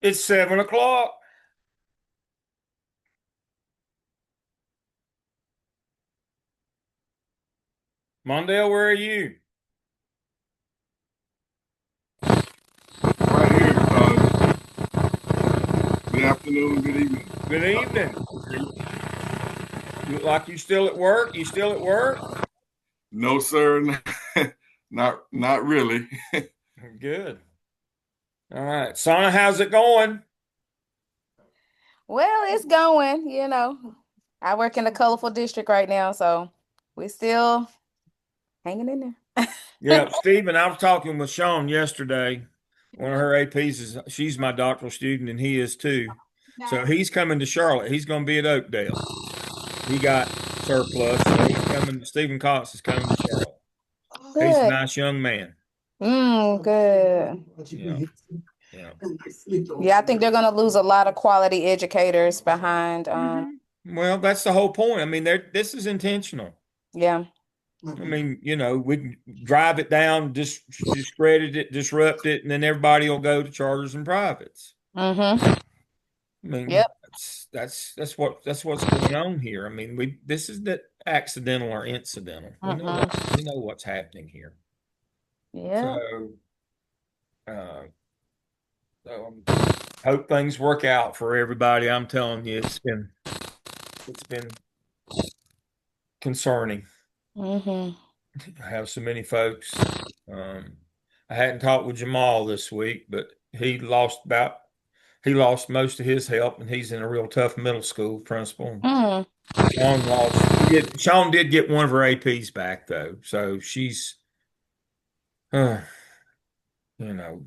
It's 7 o'clock. Mondale, where are you? Right here. Good afternoon, good evening. Good evening. You look like you still at work? You still at work? No, sir, not really. Good. All right. Sana, how's it going? Well, it's going. I work in the colorful district right now, so we still hanging in there. Yeah, Stephen, I was talking with Sean yesterday. One of her APs she's my doctoral student, and he is too. So he's coming to Charlotte. He's going to be at Oakdale. He got surplus, so he's coming. Stephen Cox is coming to Charlotte. He's a Good. nice young man. Good. Yeah, yeah. Yeah, I think they're gonna lose a lot of quality educators behind Well, that's the whole point. I mean, this is intentional. yeah. I mean, we can drive it down, discredit it, disrupt it, and then everybody will go to charters and privates. Mm-hmm. I mean, Yep. that's what's going on here. I mean, this is not accidental or incidental. Mm-mm. We know what's happening here. Yeah. So, uh, hope things work out for everybody. I'm telling you, it's been concerning. Mm-hmm. I have so many folks. Um, I hadn't talked with Jamal this week, but he lost most of his help, and he's in a real tough middle school principal. Mm. Sean did get one of her APs back though, so she's, uh, you know,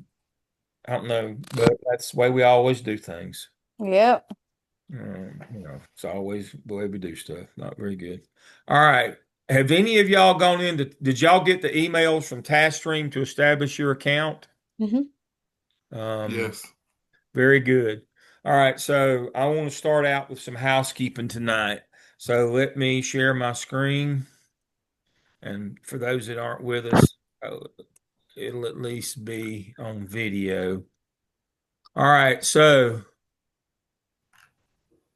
I don't know, but that's the way we always do things. Yep. It's always the way we do stuff. Not very good. All right. Have any of y'all gone into, did y'all get the emails from TaskStream to establish your account? Mm-hmm. Um, Yes. very good. All right. So I want to start out with some housekeeping tonight. So let me share my screen. And for those that aren't with us, it'll at least be on video. All right. So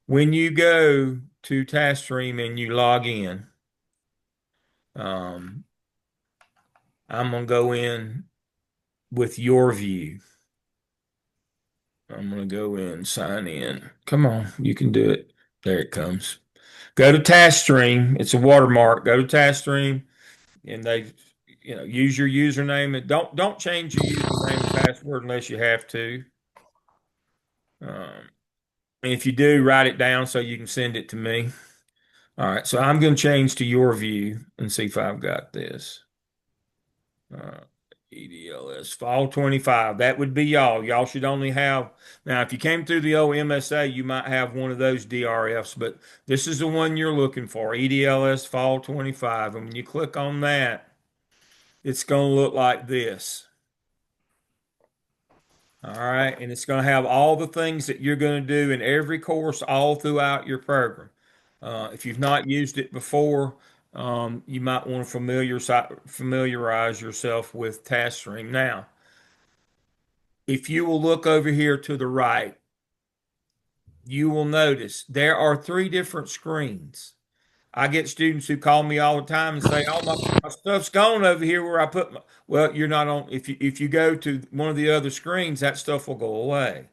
when you go to TaskStream and you log in, um, I'm going to go in with your view. I'm going to go in and sign in. Come on, you can do it. There it comes. Go to TaskStream. It's a watermark. Go to TaskStream and use your username. And don't change your username and password unless you have to. And if you do, write it down so you can send it to me. All right, so I'm going to change to your view and see if I've got this. Uh, EDLS Fall 25. That would be y'all. Y'all should only have, now, if you came through the old MSA, you might have one of those DRFs, but this is the one you're looking for, EDLS Fall 25. And when you click on that, it's going to look like this. All right. And it's going to have all the things that you're going to do in every course all throughout your program. If you've not used it before, you might want to familiarize yourself with TaskStream. Now, if you will look over here to the right, you will notice there are three different screens. I get students who call me all the time and say, "Oh, my stuff's gone over here where I put my." Well, you're not on. If you go to one of the other screens, that stuff will go away,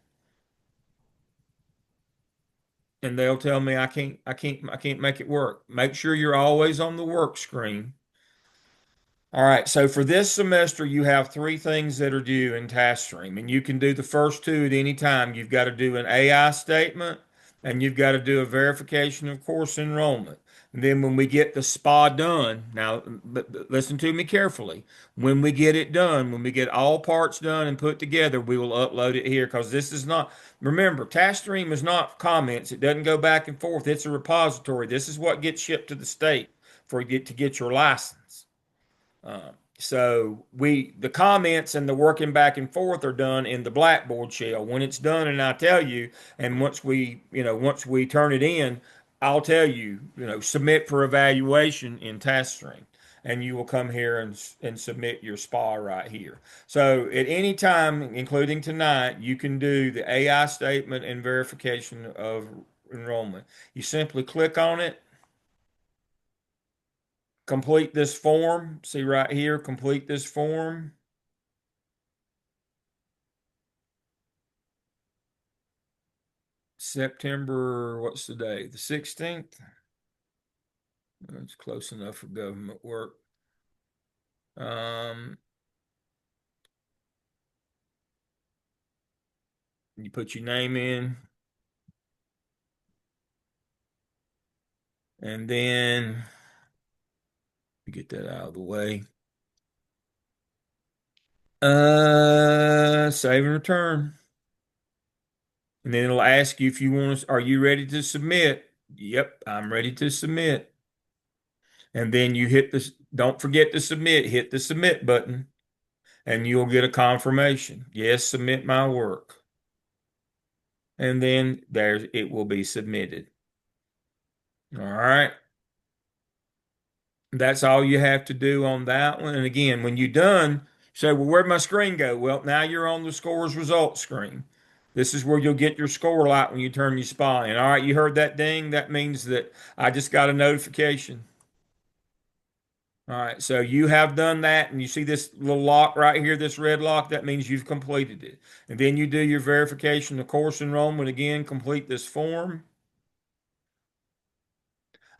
and they'll tell me I can't make it work. Make sure you're always on the work screen. All right, so for this semester, you have three things that are due in TaskStream, and you can do the first two at any time. You've got to do an AI statement, and you've got to do a verification of course enrollment. And then when we get the SPA done, now listen to me carefully. When we get it done, when we get all parts done and put together, we will upload it here because this is not, remember, TaskStream is not comments. It doesn't go back and forth. It's a repository. This is what gets shipped to the state for you to get your license. So the comments and the working back and forth are done in the Blackboard shell. When it's done, and I tell you, and once we turn it in, I'll tell you, submit for evaluation in TaskStream. and you will come here and submit your SPA right here. So at any time, including tonight, you can do the AI statement and verification of enrollment. You simply click on it, complete this form. See right here, complete this form. September, what's the day? The 16th? It's close enough for government work. You put your name in, and then you get that out of the way. Save and return. And then it'll ask you if you want to, are you ready to submit? Yep, I'm ready to submit. And then you hit this, don't forget to submit, hit the submit button, and you'll get a confirmation. Yes, submit my work. And then there's it will be submitted. All right. That's all you have to do on that one. And again, when you're done, say, well, where'd my screen go? Well, now you're on the scores results screen. This is where you'll get your score light when you turn your SPA in. All right, you heard that ding? That means that I just got a notification. All right, so you have done that, and you see this little lock right here, this red lock, that means you've completed it. And then you do your verification of course enrollment again, complete this form.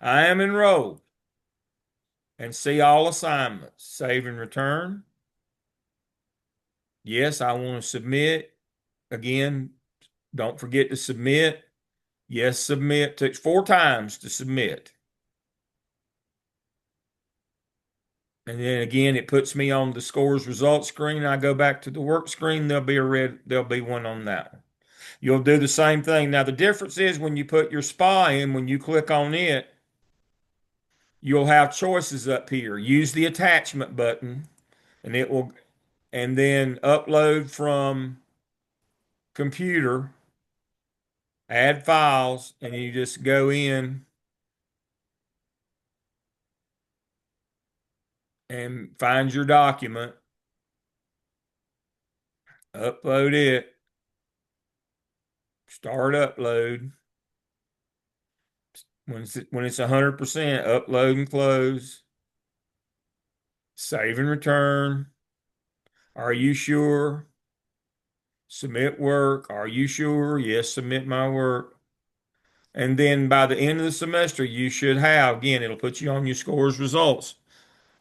I am enrolled, and see all assignments. Save and return. Yes, I want to submit. Again, don't forget to submit. Yes, submit. Took 4 times to submit. And then again, it puts me on the scores results screen. I go back to the work screen. There'll be one on that one. You'll do the same thing. Now, the difference is when you put your SPA in, when you click on it, you'll have choices up here. Use the attachment button, and it will, and then upload from computer, add files, and you just go in and find your document, upload it, start upload. When it's 100%, upload and close, save and return. Are you sure? Submit work. Are you sure? Yes, submit my work. And then by the end of the semester, you should have, again, it'll put you on your scores results.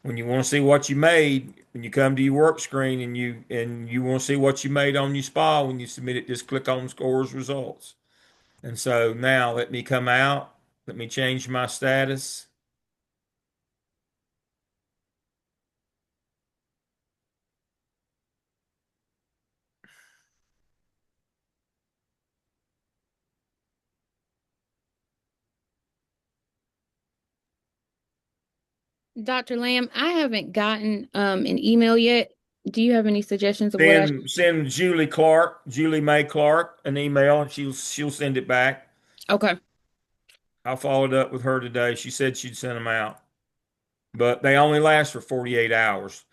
When you want to see what you made, when you come to your work screen and you want to see what you made on your SPA when you submit it, just click on scores results. And so now let me come out. Let me change my status. Dr. Lamb, I haven't gotten an email yet. Do you have any suggestions of what I should? Send Julie Mae Clark, an email, and she'll send it back. Okay. I followed up with her today. She said she'd send them out, but they only last for 48 hours.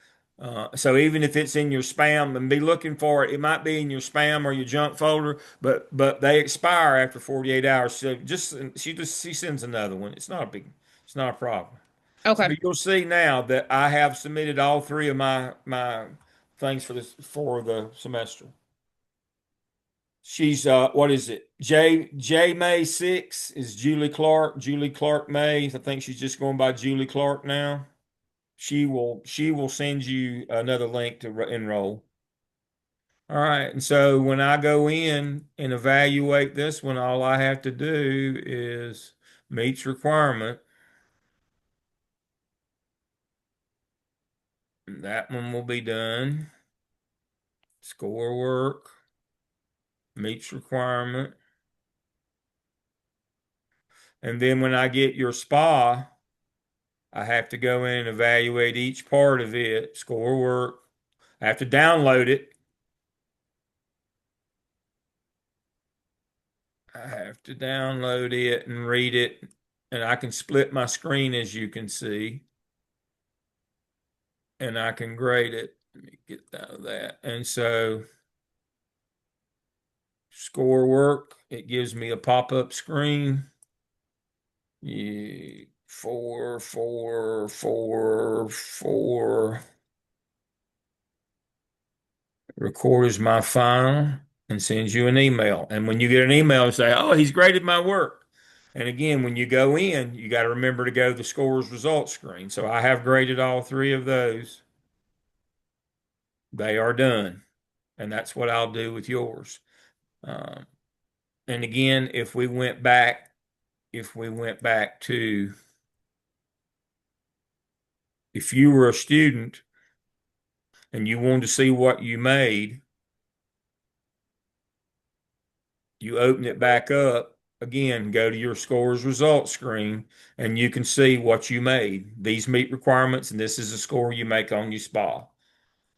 So even if it's in your spam, and be looking for it, it might be in your spam or your junk folder, but they expire after 48 hours. So she sends another one. It's not a problem. So Okay. you'll see now that I have submitted all three of my things for the semester. She's what is it? J May 6 is Julie Clark May. I think she's just going by Julie Clark now. She will send you another link to enroll. All right, and so when I go in and evaluate this one, all I have to do is meets requirement. That one will be done. Score work, meets requirement. And then when I get your SPA, I have to go in and evaluate each part of it, score work. I have to download it. I have to download it and read it. And I can split my screen as you can see. and I can grade it. Let me get out of that. And so score work, it gives me a pop-up screen. Yeah, 4, 4, 4, 4. Records my file and sends you an email. And when you get an email, say, oh, he's graded my work. And again, when you go in, you got to remember to go to the scores results screen. So I have graded all 3 of those. They are done. And that's what I'll do with yours. Um, and again, if we went back to, if you were a student and you wanted to see what you made, you open it back up again, go to your scores results screen, and you can see what you made. These meet requirements, and this is the score you make on your SPA.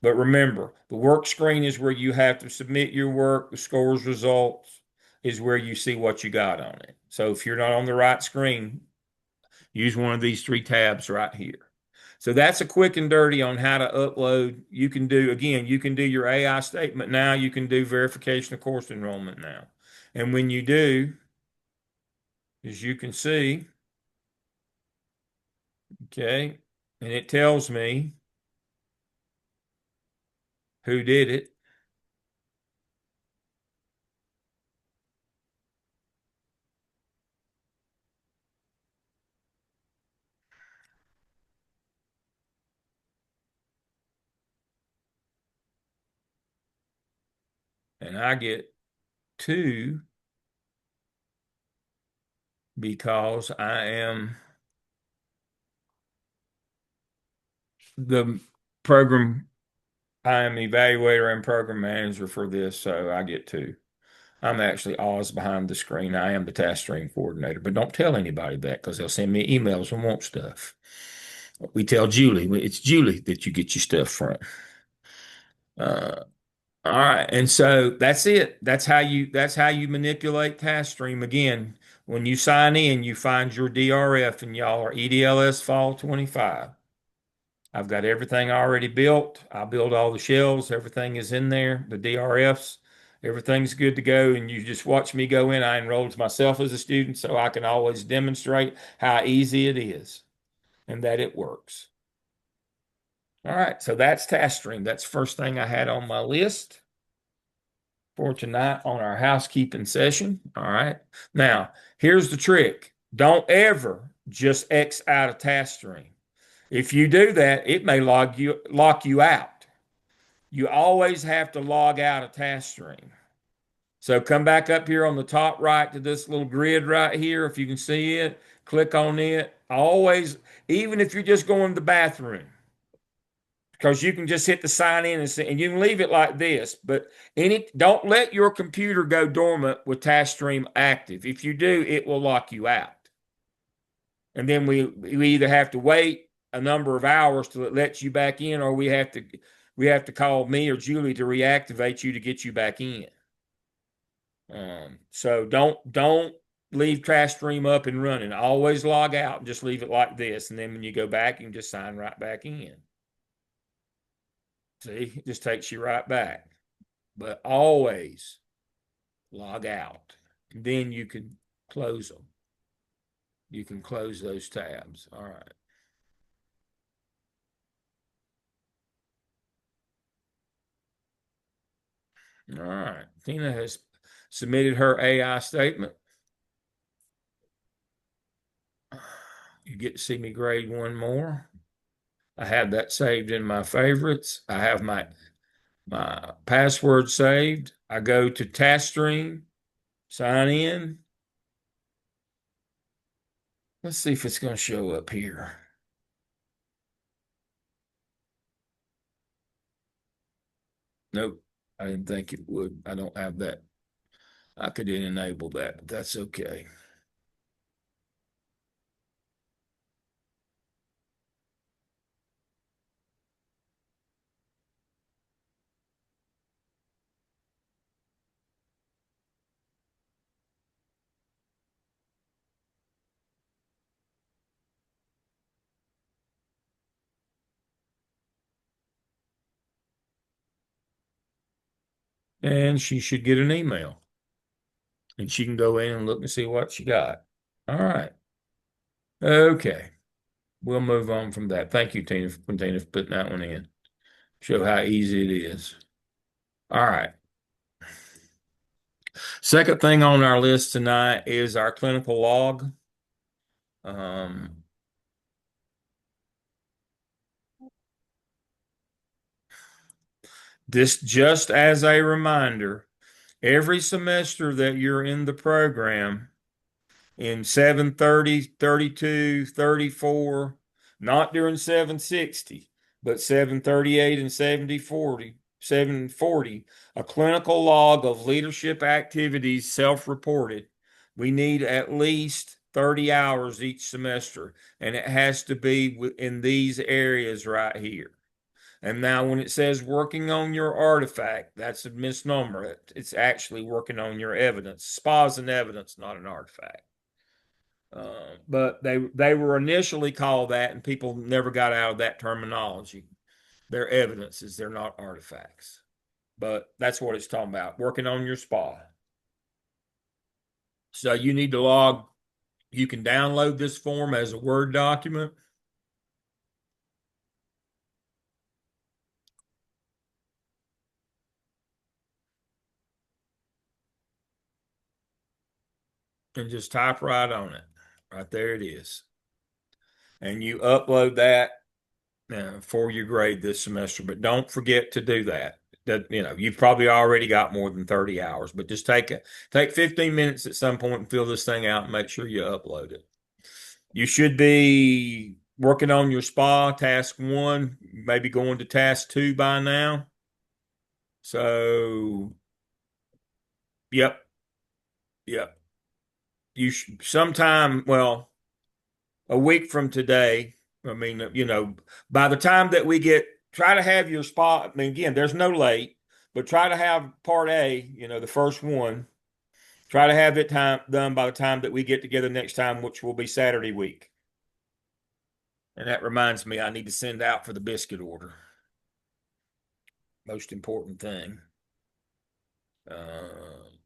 But remember, the work screen is where you have to submit your work. The scores results is where you see what you got on it. So if you're not on the right screen, use one of these 3 tabs right here. So that's a quick and dirty on how to upload. You can do, again, you can do your AI statement now. You can do verification of course enrollment now. And when you do, as you can see, okay, and it tells me who did it. And I get 2 because I am the program, I am evaluator and program manager for this, so I get 2. I'm actually Oz behind the screen. I am the task stream coordinator, but don't tell anybody that because they'll send me emails and want stuff. We tell Julie, it's Julie that you get your stuff from. Uh, all right, and so that's it. That's how you manipulate task stream. Again, when you sign in, you find your DRF, and y'all are EDLS Fall 25. I've got everything already built. I build all the shells. Everything is in there. The DRFs, everything's good to go. And you just watch me go in. I enrolled myself as a student so I can always demonstrate how easy it is and that it works. All right, so that's task stream. That's the first thing I had on my list for tonight on our housekeeping session. All right. Now, here's the trick. Don't ever just X out of task stream. If you do that, it may lock you out. You always have to log out of task stream. So come back up here on the top right to this little grid right here. If you can see it, click on it. Always, even if you're just going to the bathroom, because you can just hit the sign in and you can leave it like this. But don't let your computer go dormant with task stream active. If you do, it will lock you out. And then we either have to wait a number of hours till it lets you back in, or we have to call me or Julie to reactivate you to get you back in. So don't leave task stream up and running. Always log out and just leave it like this. And then when you go back, you can just sign right back in. See, it just takes you right back. But always log out. And then you can close them. You can close those tabs. All right. All right. Tina has submitted her AI statement. You get to see me grade one more. I have that saved in my favorites. I have my password saved. I go to task stream, sign in. Let's see if it's going to show up here. Nope, I didn't think it would. I don't have that. I could enable that, but that's okay. and she should get an email. And she can go in and look and see what she got. All right. Okay. We'll move on from that. Thank you, Tina, for putting that one in. Show how easy it is. All right. Second thing on our list tonight is our clinical log. Um, this just as a reminder, every semester that you're in the program, in 730, 32, 34, not during 760, but 738 and 7040, 740, a clinical log of leadership activities self-reported. We need at least 30 hours each semester, and it has to be in these areas right here. And now, when it says working on your artifact, that's a misnomer. It's actually working on your evidence. SPA is an evidence, not an artifact. But they were initially called that, and people never got out of that terminology. They're evidences, they're not artifacts. But that's what it's talking about, working on your SPA. So you need to log, you can download this form as a Word document. And just type right on it. Right there it is. And you upload that for your grade this semester, but don't forget to do that. You've probably already got more than 30 hours, but just take 15 minutes at some point and fill this thing out and make sure you upload it. You should be working on your SPA, task 1, maybe going to task 2 by now. So, yep, yep. You should sometime, well, a week from today. I mean, by the time that we try to have your SPA. I mean, again, there's no late, but try to have part A, the first one, try to have it done by the time that we get together next time, which will be Saturday week. And that reminds me, I need to send out for the biscuit order. Most important thing.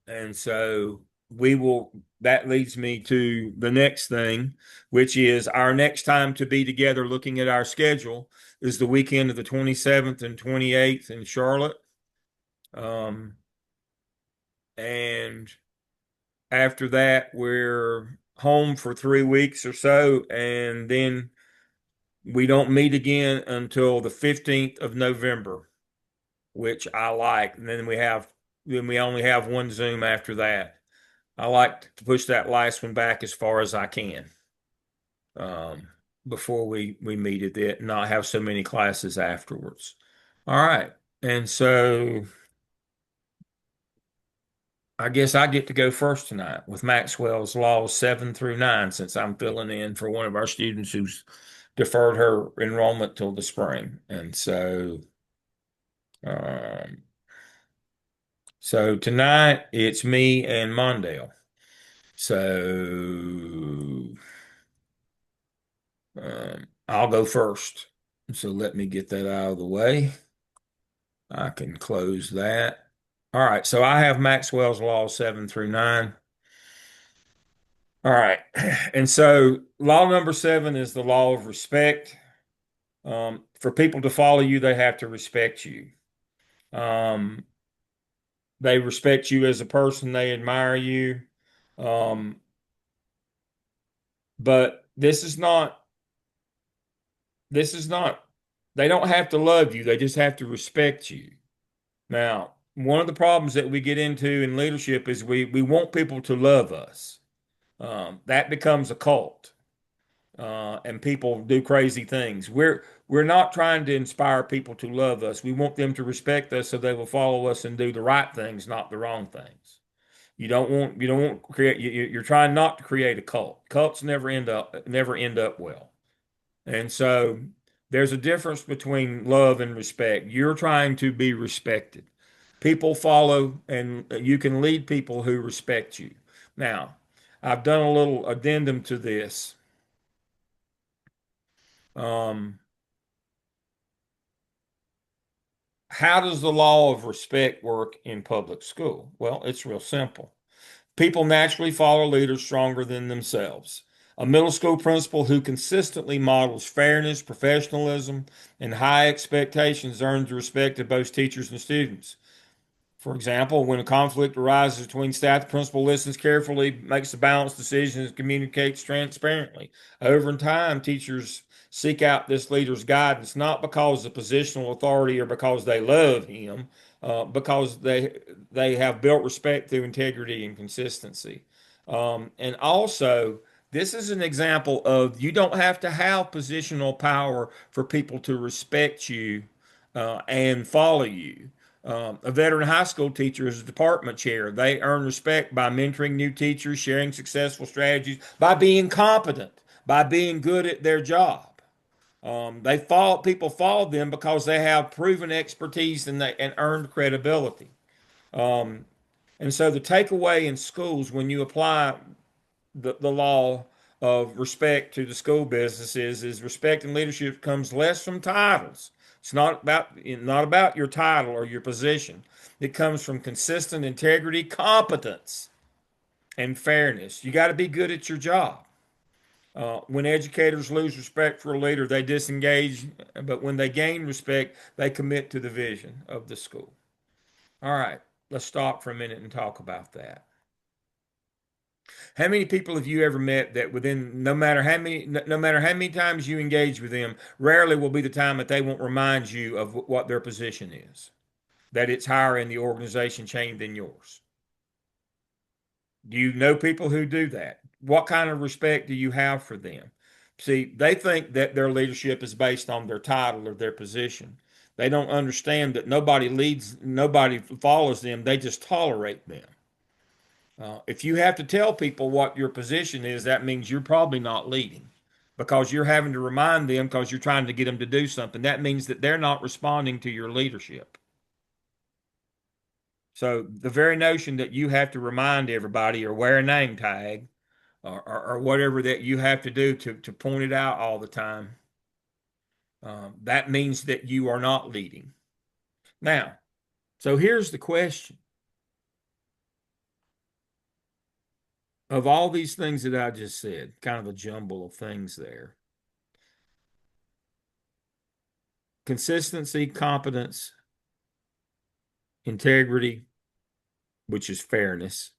And so that leads me to the next thing, which is our next time to be together looking at our schedule is the weekend of the 27th and 28th in Charlotte. And after that, we're home for 3 weeks or so, and then we don't meet again until the 15th of November, which I like. And then we only have one Zoom after that. I like to push that last one back as far as I can before we meet at it and not have so many classes afterwards. All right. And so I guess I get to go first tonight with Maxwell's Laws 7 through 9, since I'm filling in for one of our students who's deferred her enrollment till the spring. And um, so tonight it's me and Mondale. So I'll go first. So let me get that out of the way. I can close that. All right. So I have Maxwell's Law 7 through 9. All right. And so law number 7 is the law of respect. For people to follow you, they have to respect you. Um, they respect you as a person, they admire you. Um, but this is not, they don't have to love you, they just have to respect you. Now, one of the problems that we get into in leadership is we want people to love us. That becomes a cult, and people do crazy things. We're not trying to inspire people to love us. We want them to respect us so they will follow us and do the right things, not the wrong things. You don't want to create. You're trying not to create a cult. Cults never end up well. And so there's a difference between love and respect. You're trying to be respected. People follow, and you can lead people who respect you. Now, I've done a little addendum to this. Um, How does the law of respect work in public school? Well, it's real simple. People naturally follow leaders stronger than themselves. A middle school principal who consistently models fairness, professionalism, and high expectations earns the respect of both teachers and students. For example, when a conflict arises between staff, the principal listens carefully, makes a balanced decision, and communicates transparently. Over time, teachers seek out this leader's guidance, not because of positional authority or because they love him, because they have built respect through integrity and consistency. And also, this is an example of you don't have to have positional power for people to respect you and follow you. A veteran high school teacher is a department chair. They earn respect by mentoring new teachers, sharing successful strategies, by being competent, by being good at their job. People follow them because they have proven expertise and earned credibility. Um, and so the takeaway in schools when you apply the law of respect to the school business is respect and leadership comes less from titles. It's not about your title or your position. It comes from consistent integrity, competence, and fairness. You got to be good at your job. When educators lose respect for a leader, they disengage, but when they gain respect, they commit to the vision of the school. All right, let's stop for a minute and talk about that. How many people have you ever met that within no matter how many times you engage with them, rarely will be the time that they won't remind you of what their position is, that it's higher in the organization chain than yours. Do you know people who do that? What kind of respect do you have for them? See, they think that their leadership is based on their title or their position. They don't understand that nobody follows them, they just tolerate them. If you have to tell people what your position is, that means you're probably not leading because you're having to remind them because you're trying to get them to do something. That means that they're not responding to your leadership. So the very notion that you have to remind everybody or wear a name tag or whatever that you have to do to point it out all the time, that means that you are not leading. Now, so here's the question. Of all these things that I just said, kind of a jumble of things there, consistency, competence, integrity, which is fairness.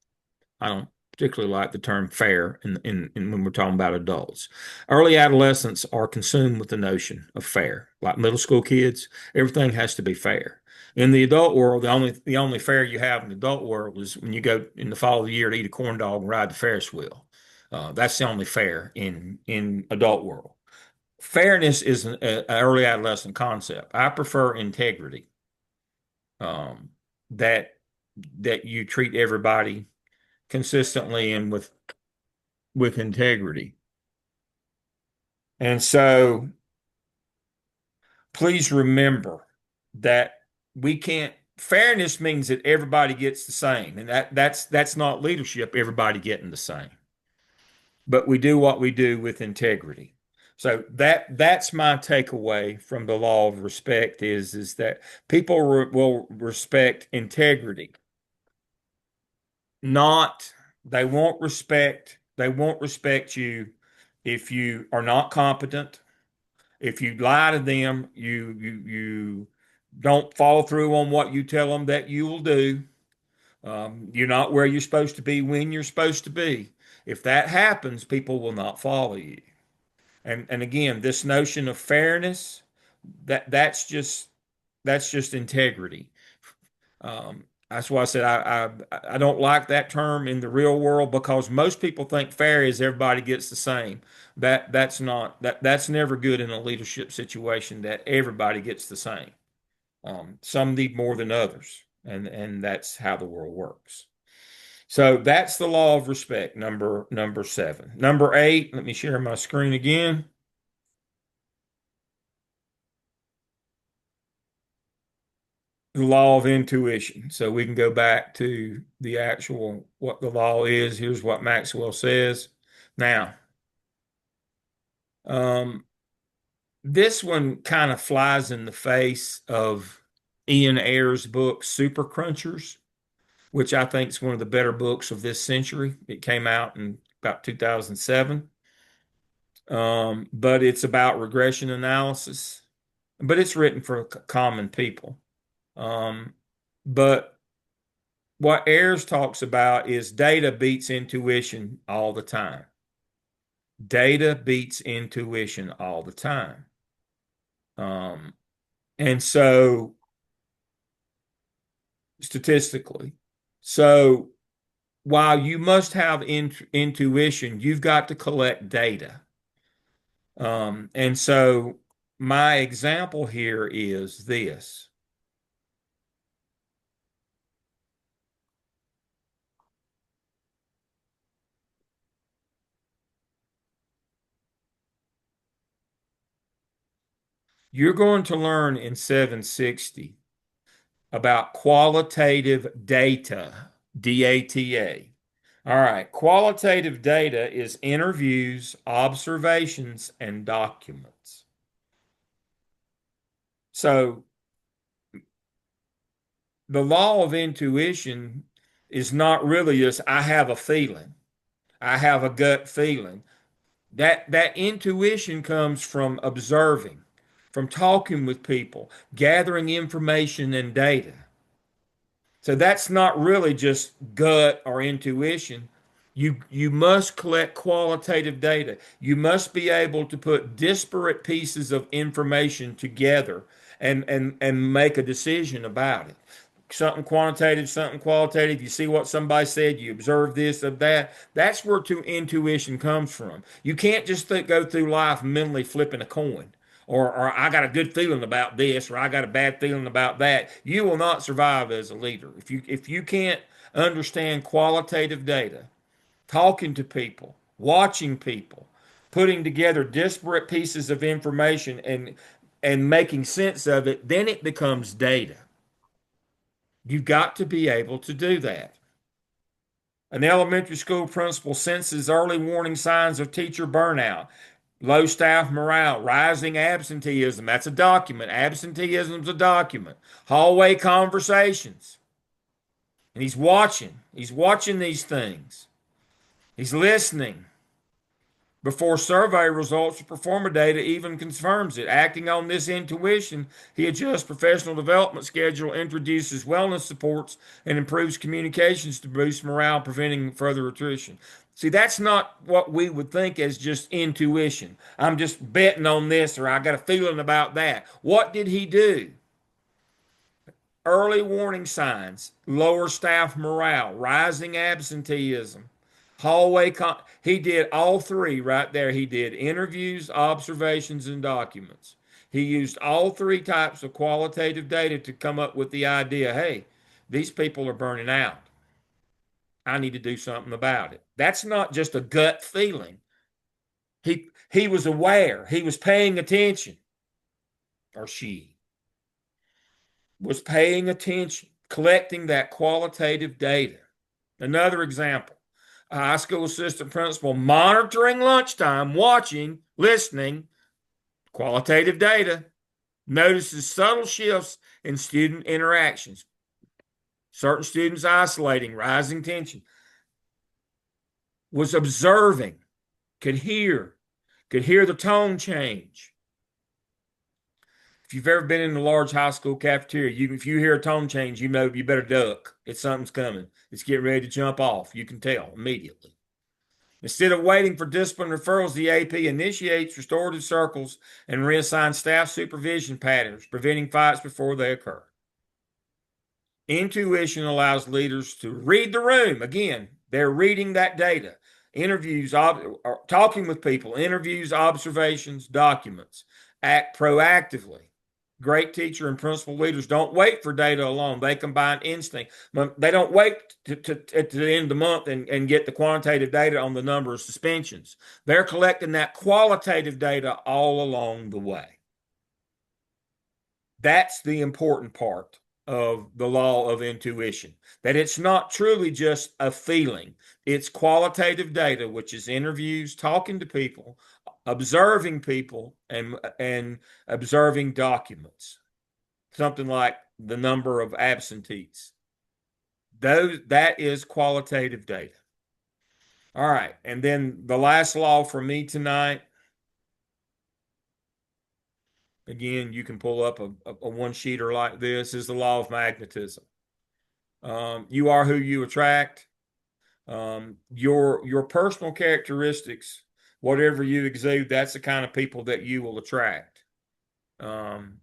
I don't particularly like the term fair in when we're talking about adults. Early adolescents are consumed with the notion of fair. Like middle school kids, everything has to be fair. In the adult world, the only fair you have in the adult world is when you go in the fall of the year to eat a corn dog and ride the Ferris wheel. That's the only fair in adult world. Fairness is an early adolescent concept. I prefer integrity. Um, that that you treat everybody consistently and with integrity. And so please remember that we can't fairness means that everybody gets the same. And that's not leadership, everybody getting the same. But we do what we do with integrity. So that's my takeaway from the law of respect is that people will respect integrity, not they won't respect you if you are not competent, if you lie to them, you don't follow through on what you tell them that you will do. You're not where you're supposed to be when you're supposed to be. If that happens, people will not follow you. And again, this notion of fairness, that's just integrity. That's why I said I don't like that term in the real world because most people think fair is everybody gets the same. That's never good in a leadership situation that everybody gets the same. Some need more than others, and that's how the world works. So that's the law of respect, number 7. Number 8, let me share my screen again. The law of intuition. So we can go back to the actual what the law is. Here's what Maxwell says. Now, um, this one kind of flies in the face of Ian Ayer's book, Super Crunchers, which I think is one of the better books of this century. It came out in about 2007. But it's about regression analysis, but it's written for common people. Um, but what Ayers talks about is data beats intuition all the time. Data beats intuition all the time. Um, and so statistically, so while you must have intuition, you've got to collect data. And so my example here is this. You're going to learn in 760 about qualitative data, DATA. All right, qualitative data is interviews, observations, and documents. So the law of intuition is not really just, I have a feeling, I have a gut feeling. That intuition comes from observing, from talking with people, gathering information and data. So that's not really just gut or intuition. You must collect qualitative data. You must be able to put disparate pieces of information together and make a decision about it. Something quantitative, something qualitative. You see what somebody said, you observe this or that. That's where intuition comes from. You can't just go through life mentally flipping a coin. Or I got a good feeling about this, or I got a bad feeling about that. You will not survive as a leader if you can't understand qualitative data, talking to people, watching people, putting together disparate pieces of information and making sense of it. Then it becomes data. You've got to be able to do that. An elementary school principal senses early warning signs of teacher burnout, low staff morale, rising absenteeism. That's a document. Absenteeism is a document. Hallway conversations. And he's watching. He's watching these things. He's listening. Before survey results or performer data even confirms it. Acting on this intuition, he adjusts professional development schedule, introduces wellness supports, and improves communications to boost morale, preventing further attrition. See, that's not what we would think as just intuition. I'm just betting on this, or I got a feeling about that. What did he do? Early warning signs, lower staff morale, rising absenteeism, he did all three right there. He did interviews, observations, and documents. He used all three types of qualitative data to come up with the idea, hey, these people are burning out. I need to do something about it. That's not just a gut feeling. He was aware. He was paying attention. Or she was paying attention, collecting that qualitative data. Another example. A high school assistant principal monitoring lunchtime, watching, listening, qualitative data, notices subtle shifts in student interactions, certain students isolating, rising tension, was observing, could hear the tone change. If you've ever been in a large high school cafeteria, if you hear a tone change, you know you better duck. Something's coming. It's getting ready to jump off. You can tell immediately. Instead of waiting for discipline referrals, the AP initiates restorative circles and reassigns staff supervision patterns, preventing fights before they occur. Intuition allows leaders to read the room. Again, they're reading that data. Interviews, talking with people, interviews, observations, documents. Act proactively. Great teacher and principal leaders don't wait for data alone. They combine instinct. They don't wait at the end of the month and get the quantitative data on the number of suspensions. They're collecting that qualitative data all along the way. That's the important part of the law of intuition, that it's not truly just a feeling. It's qualitative data, which is interviews, talking to people, observing people, and observing documents. something like the number of absentees. That is qualitative data. All right, and then the last law for me tonight. Again, you can pull up a one-sheeter like this, is the law of magnetism. You are who you attract. Your personal characteristics, whatever you exude, that's the kind of people that you will attract. And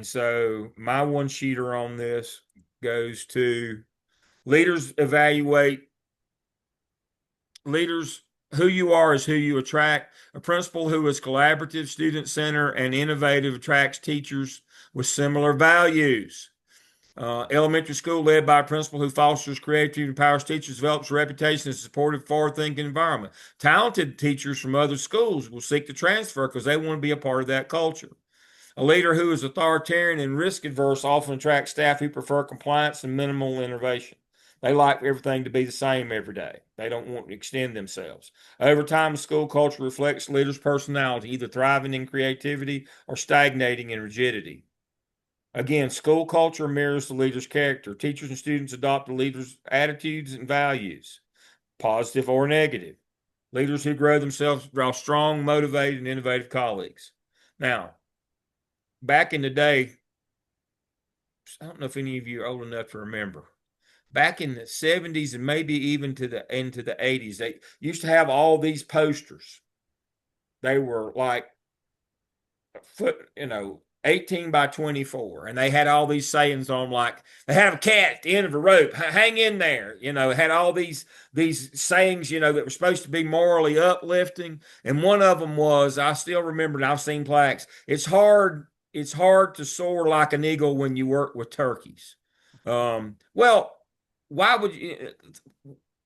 so my one-sheeter on this goes to leaders evaluate leaders. Who you are is who you attract. A principal who is collaborative, student-centered, and innovative attracts teachers with similar values. Elementary school led by a principal who fosters creativity, empowers teachers, develops a reputation as a supportive, forward-thinking environment. Talented teachers from other schools will seek to transfer because they want to be a part of that culture. A leader who is authoritarian and risk-averse often attracts staff who prefer compliance and minimal innovation. They like everything to be the same every day. They don't want to extend themselves. Over time, school culture reflects leaders' personality, either thriving in creativity or stagnating in rigidity. Again, school culture mirrors the leader's character. Teachers and students adopt the leader's attitudes and values, positive or negative. Leaders who grow themselves draw strong, motivated, and innovative colleagues. Now, back in the day, I don't know if any of you are old enough to remember. Back in the 70s and maybe even into the 80s, they used to have all these posters. They were like 18 by 24. And they had all these sayings on, like they have a cat at the end of a rope, hang in there. It had all these sayings, that were supposed to be morally uplifting. And one of them was, I still remember, and I've seen plaques, it's hard to soar like an eagle when you work with turkeys. Well, why would you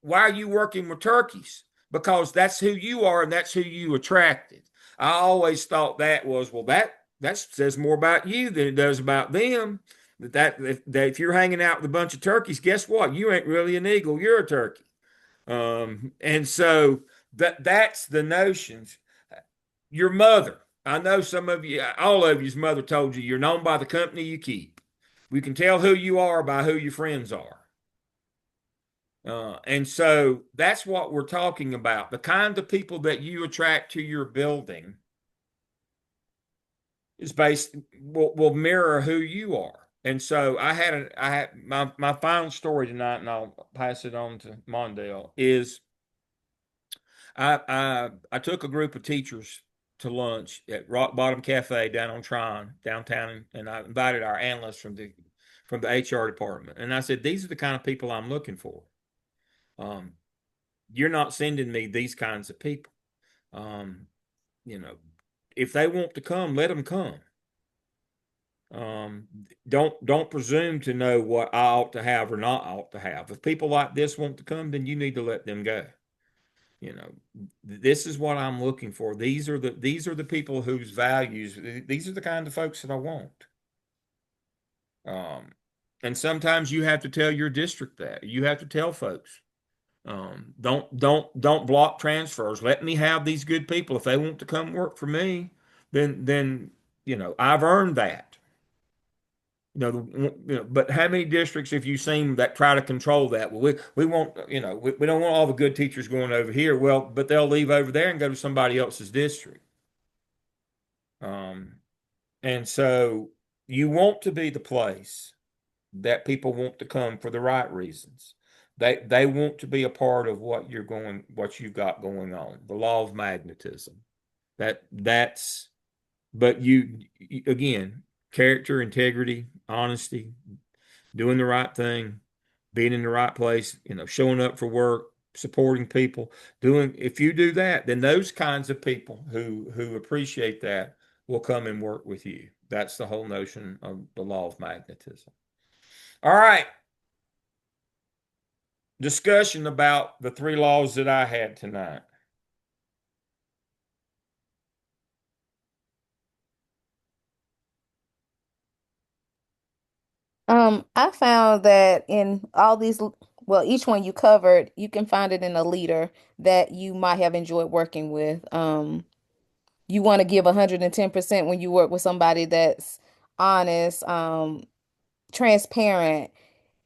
why are you working with turkeys? Because that's who you are and that's who you attracted. I always thought that was, well, that says more about you than it does about them. If you're hanging out with a bunch of turkeys, guess what? You ain't really an eagle, you're a turkey. And so that's the notions. Your mother, I know some of you, all of you's mother told you, you're known by the company you keep. We can tell who you are by who your friends are. And so that's what we're talking about. The kind of people that you attract to your building is will mirror who you are. And so I had my final story tonight, and I'll pass it on to Mondale, is I took a group of teachers to lunch at Rock Bottom Cafe down on Tryon, downtown, and I invited our analysts from the HR department. And I said, these are the kind of people I'm looking for. You're not sending me these kinds of people. Um, if they want to come, let them come. Don't presume to know what I ought to have or not ought to have. If people like this want to come, then you need to let them go. This is what I'm looking for. These are the people whose values, these are the kind of folks that I want. And sometimes you have to tell your district that. You have to tell folks. Don't block transfers. Let me have these good people. If they want to come work for me, then I've earned that. But how many districts have you seen that try to control that? Well, we want, we don't want all the good teachers going over here. Well, but they'll leave over there and go to somebody else's district. And so you want to be the place that people want to come for the right reasons. They want to be a part of what you've got going on. The law of magnetism. But you again, character, integrity, honesty, doing the right thing, being in the right place, showing up for work, supporting people, if you do that, then those kinds of people who appreciate that will come and work with you. That's the whole notion of the law of magnetism. All right. Discussion about the 3 laws that I had tonight. I found that in all these, well, each one you covered, you can find it in a leader that you might have enjoyed working with. you want to give 110% when you work with somebody that's honest, transparent,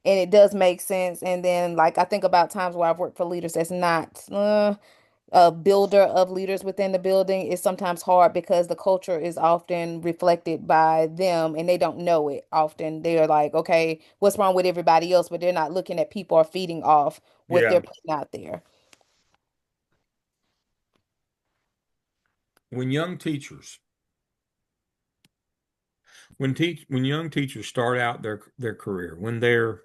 and it does make sense. And then, like, I think about times where I've worked for leaders that's not a builder of leaders within the building. Is sometimes hard because the culture is often reflected by them and they don't know it. Often they're like, okay, what's wrong with everybody else? But they're not looking at people or feeding off what Yeah. they're putting out there. When young teachers, when young teachers start out their career, when they're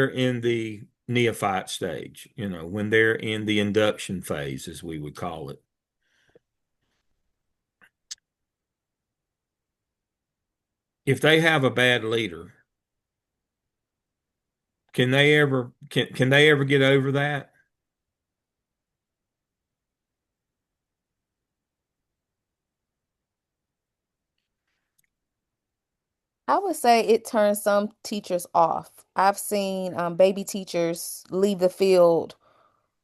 in the neophyte stage, when they're in the induction phase, as we would call it, if they have a bad leader, can they ever get over that? I would say it turns some teachers off. I've seen baby teachers leave the field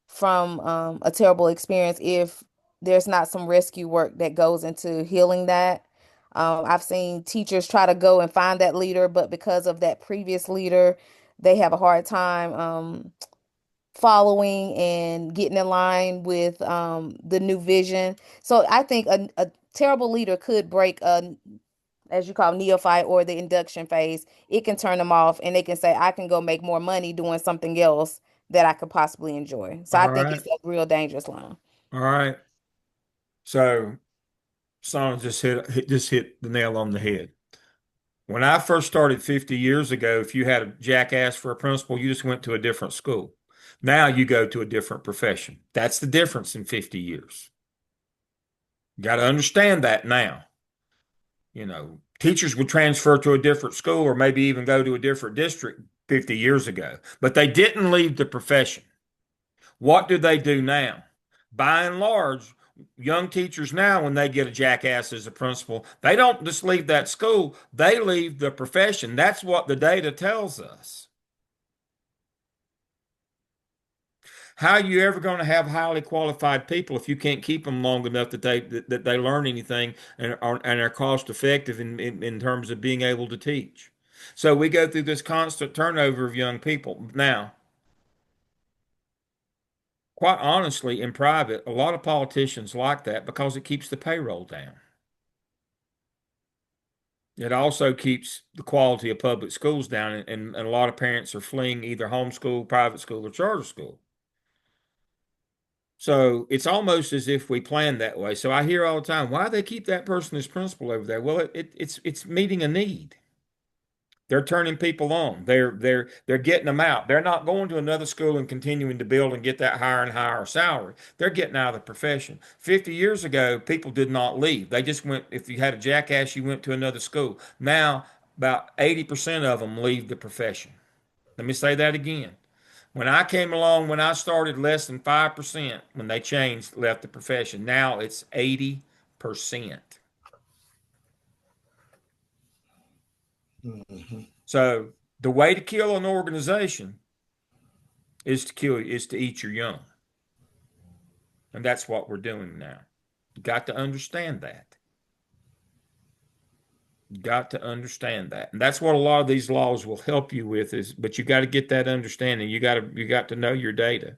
from a terrible experience if there's not some rescue work that goes into healing that. I've seen teachers try to go and find that leader, but because of that previous leader, they have a hard time following and getting in line with the new vision. So I think a terrible leader could break a, as you call, neophyte or the induction phase. It can turn them off and they can say, I can go make more money doing something else that I could possibly enjoy. So I All think right. it's a real dangerous line. All right. So, Son just hit the nail on the head. When I first started 50 years ago, if you had a jackass for a principal, you just went to a different school. Now you go to a different profession. That's the difference in 50 years. You got to understand that now. Teachers would transfer to a different school or maybe even go to a different district 50 years ago, but they didn't leave the profession. What do they do now? By and large, young teachers now, when they get a jackass as a principal, they don't just leave that school, they leave the profession. That's what the data tells us. How are you ever going to have highly qualified people if you can't keep them long enough that they learn anything and are cost effective in terms of being able to teach? So we go through this constant turnover of young people. Now, quite honestly, in private, a lot of politicians like that because it keeps the payroll down. It also keeps the quality of public schools down, and a lot of parents are fleeing either homeschool, private school, or charter school. So it's almost as if we planned that way. So I hear all the time, why do they keep that person as principal over there? Well, it's meeting a need. They're turning people on. They're getting them out. They're not going to another school and continuing to build and get that higher and higher salary. They're getting out of the profession. 50 years ago, people did not leave. They just went, if you had a jackass, you went to another school. Now, about 80% of them leave the profession. Let me say that again. When I came along, when I started, less than 5%, when they changed, left the profession. Now it's 80%. Mhm. So the way to kill an organization is to eat your young. And that's what we're doing now. You got to understand that. You got to understand that. And that's what a lot of these laws will help you with but you got to get that understanding. You got to know your data.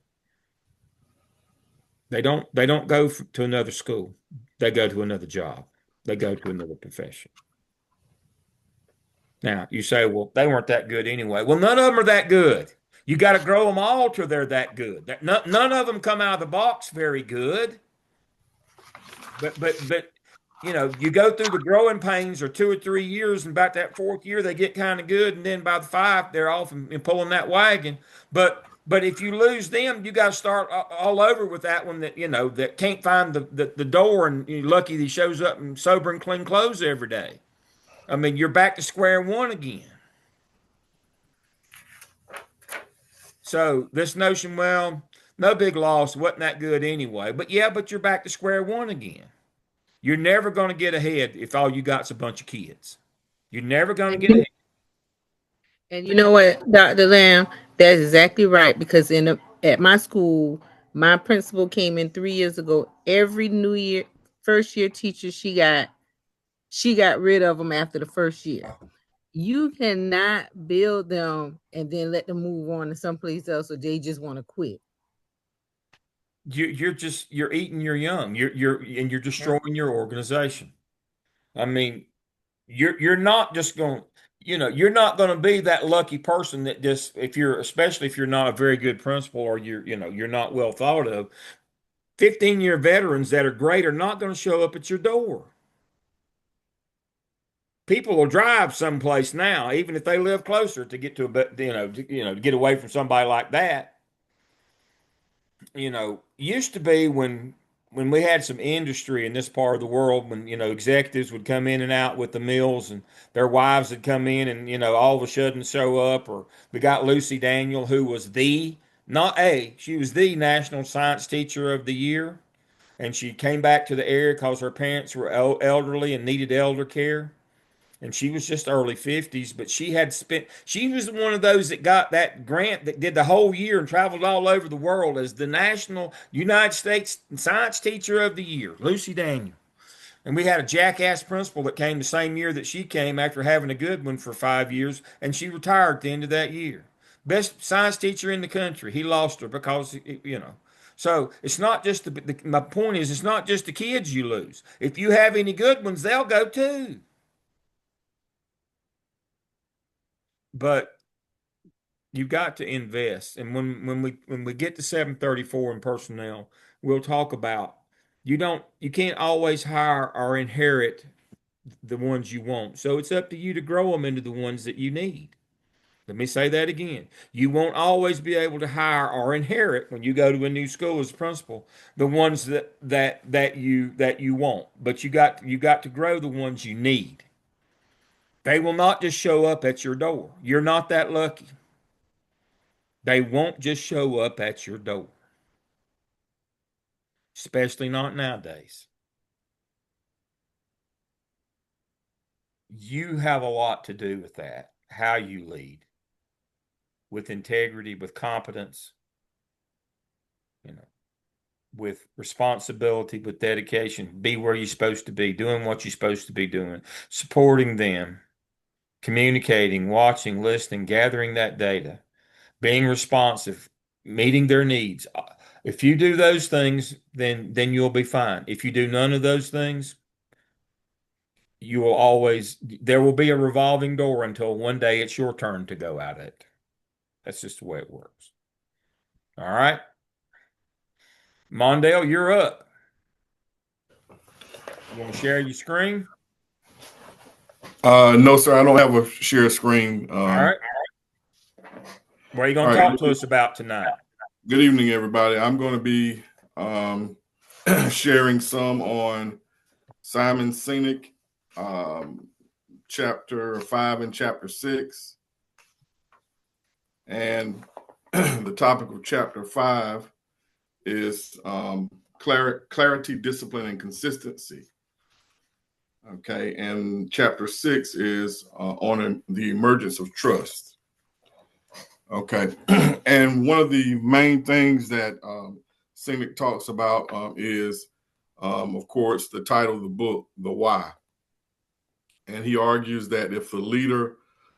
They don't go to another school. They go to another job. They go to another profession. Now, you say, well, they weren't that good anyway. Well, none of them are that good. You got to grow them all till they're that good. None of them come out of the box very good. But you go through the growing pains or 2 or 3 years, and about that fourth year they get kind of good, and then by the five they're off and pulling that wagon. But if you lose them, you got to start all over with that one that can't find the door, and you're lucky that he shows up in sober and clean clothes every day. I mean, you're back to square one again. So this notion, well, no big loss, wasn't that good anyway. But yeah, but you're back to square one again. You're never going to get ahead if all you got's a bunch of kids. You're never going to get ahead. And you know what, Dr. Lamb, that's exactly right. Because at my school, my principal came in 3 years ago. Every New Year, first year teachers, she got rid of them after the first year. You cannot build them and then let them move on to someplace else, or they just want to quit. You're eating your young. You're destroying your organization. I mean, you're not just going, you're not going to be that lucky person that just, especially if you're not a very good principal, or you're not well thought of. 15-year veterans that are great are not going to show up at your door. People will drive someplace now, even if they live closer, to get to to get away from somebody like that. Used to be when we had some industry in this part of the world, when executives would come in and out with the mills, and their wives would come in and all of a sudden show up. Or we got Lucy Daniel, who was she was the National Science Teacher of the Year, and she came back to the area because her parents were elderly and needed elder care. And she was just early 50s, but she was one of those that got that grant that did the whole year and traveled all over the world as the National United States Science Teacher of the Year, Lucy Daniel. And we had a jackass principal that came the same year that she came, after having a good one for 5 years, and she retired at the end of that year. Best science teacher in the country. He lost her because, So it's not just my point is, it's not just the kids you lose. If you have any good ones, they'll go too. But you've got to invest. And when we get to 734 in personnel, we'll talk about, you can't always hire or inherit the ones you want. So it's up to you to grow them into the ones that you need. Let me say that again. You won't always be able to hire or inherit, when you go to a new school as principal, the ones that you want. But you got to grow the ones you need. They will not just show up at your door. You're not that lucky. They won't just show up at your door, especially not nowadays. You have a lot to do with that, how you lead, with integrity, with competence, you know, with responsibility, with dedication. Be where you're supposed to be, doing what you're supposed to be doing, supporting them, communicating, watching, listening, gathering that data, being responsive, meeting their needs. If you do those things, then you'll be fine. If you do none of those things, there will be a revolving door until one day it's your turn to go at it. That's just the way it works. All right. Mondale, you're up. You want to share your screen? No, sir. I don't have a share screen. All right. What are you going to talk to us about tonight? Good evening, everybody. I'm going to be sharing some on Simon Sinek, chapter 5 and chapter 6. And the topic of chapter 5 is clarity, discipline, and consistency. Okay. And chapter 6 is on the emergence of trust. Okay. And one of the main things that Sinek talks about is, of course, the title of the book, The Why. And he argues that if the leader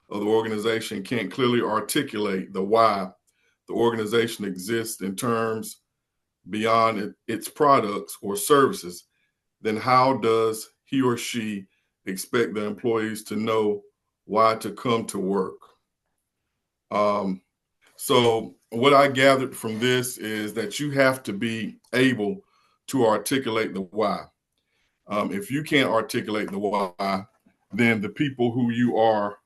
of the organization can't clearly articulate the why the organization exists in terms beyond its products or services, then how does he or she expect the employees to know why to come to work? So what I gathered from this is that you have to be able to articulate the why. If you can't articulate the why, then the people who you are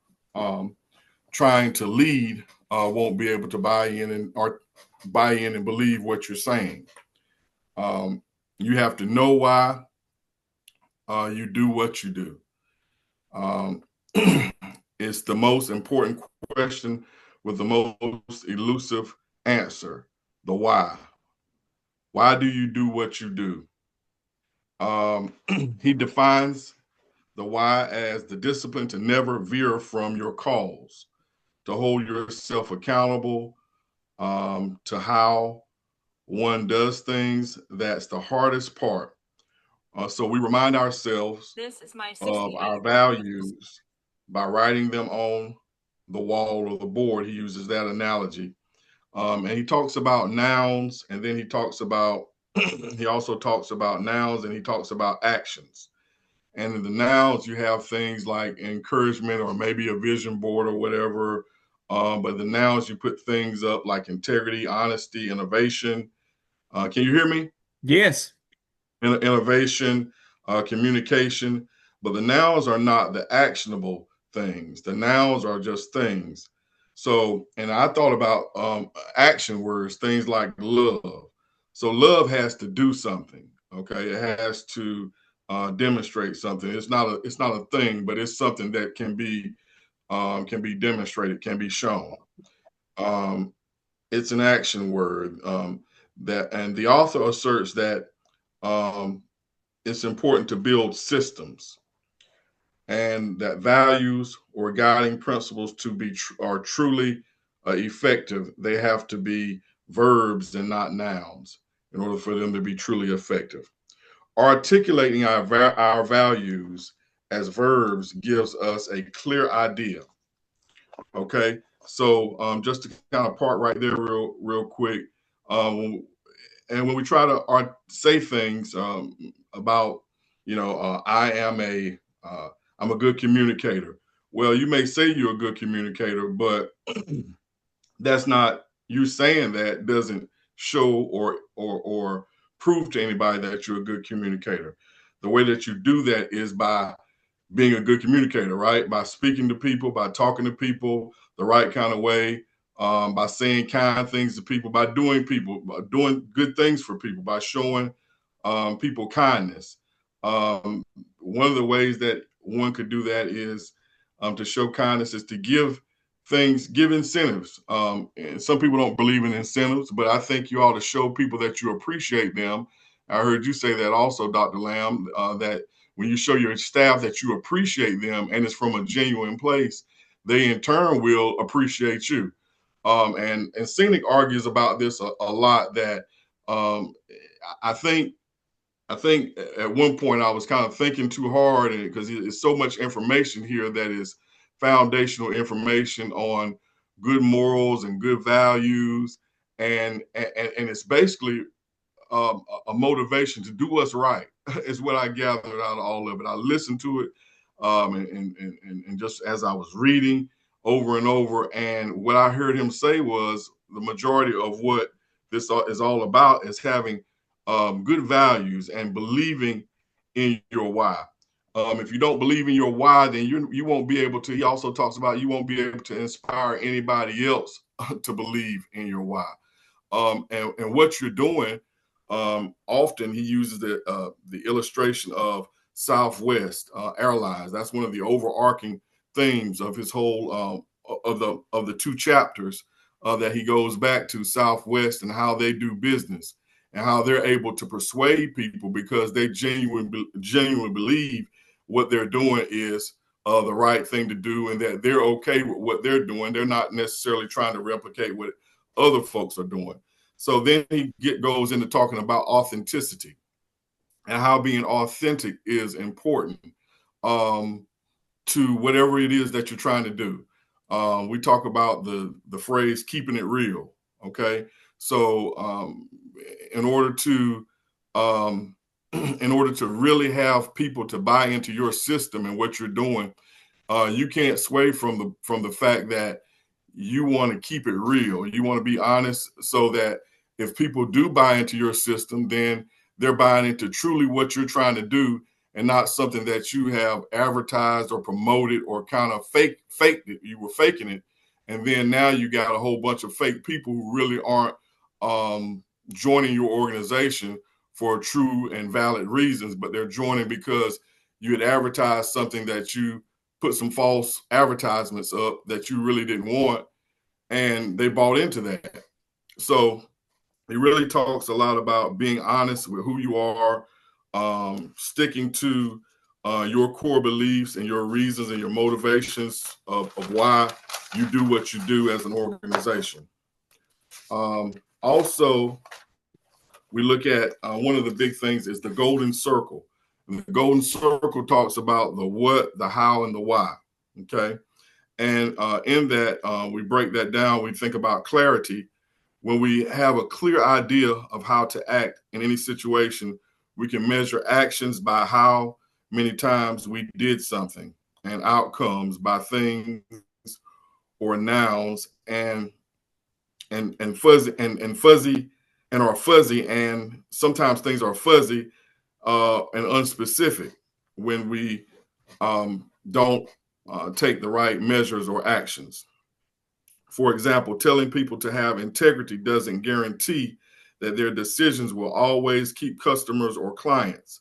trying to lead won't be able to buy in and believe what you're saying. You have to know why you do what you do. It's the most important question with the most elusive answer, the why. Why do you do what you do? He defines the why as the discipline to never veer from your cause, to hold yourself accountable to how one does things. That's the hardest part. So we remind ourselves of our values by writing them on the wall or the board. He uses that analogy. And he talks about nouns, and then he talks about, he also talks about nouns, and he talks about actions. And in the nouns, you have things like encouragement or maybe a vision board or whatever. But the nouns, you put things up like integrity, honesty, innovation. Can you hear me? Yes. Innovation, communication. But the nouns are not the actionable things. The nouns are just things. So, and I thought about action words, things like love. So love has to do something. Okay, it has to demonstrate something. It's not a thing, but it's something that can be demonstrated, can be shown. Um, it's an action word that, and the author asserts that um, it's important to build systems, and that values or guiding principles to be are truly effective, they have to be verbs and not nouns in order for them to be truly effective. Articulating our values as verbs gives us a clear idea. Okay, so just to kind of part right there real quick, um, and when we try to say things about, I am I'm a good communicator. Well, you may say you're a good communicator, but that's not, you saying that doesn't show or prove to anybody that you're a good communicator. The way that you do that is by being a good communicator, right? By speaking to people, by talking to people the right kind of way, by saying kind things to people, by doing good things for people, by showing people kindness. One of the ways that one could do that is to show kindness is to give incentives. And some people don't believe in incentives, but I think you ought to show people that you appreciate them. I heard you say that also, Dr. Lamb, that when you show your staff that you appreciate them and it's from a genuine place, they in turn will appreciate you. And Scenic argues about this a lot, that um, I think at one point I was kind of thinking too hard, and because it's so much information here that is foundational information on good morals and good values, and it's basically a motivation to do what's right is what I gathered out of all of it. I listened to it and just as I was reading over and over, and what I heard him say was the majority of what this is all about is having good values and believing in your why. If you don't believe in your why, then you won't be able to. He also talks about you won't be able to inspire anybody else to believe in your why. And what you're doing, often he uses the illustration of Southwest Airlines. That's one of the overarching themes of his whole of the two chapters that he goes back to, Southwest and how they do business and how they're able to persuade people because they genuinely believe what they're doing is the right thing to do, and that they're okay with what they're doing. They're not necessarily trying to replicate what other folks are doing. So then he goes into talking about authenticity and how being authentic is important to whatever it is that you're trying to do. We talk about the phrase keeping it real. Okay, so in order to really have people to buy into your system and what you're doing, you can't sway from the fact that you want to keep it real. You want to be honest, so that if people do buy into your system, then they're buying into truly what you're trying to do, and not something that you have advertised or promoted or kind of faked it. You were faking it, and then now you got a whole bunch of fake people who really aren't joining your organization for true and valid reasons, but they're joining because you had advertised something, that you put some false advertisements up that you really didn't want, and they bought into that. So he really talks a lot about being honest with who you are, sticking to your core beliefs and your reasons and your motivations of why you do what you do as an organization. Also, we look at one of the big things is the golden circle. The golden circle talks about the what, the how, and the why. Okay. And in that, we break that down. We think about clarity. When we have a clear idea of how to act in any situation, we can measure actions by how many times we did something, and outcomes by things or nouns, and fuzzy and are fuzzy, and sometimes things are fuzzy and unspecific when we don't take the right measures or actions. For example, telling people to have integrity doesn't guarantee that their decisions will always keep customers or clients,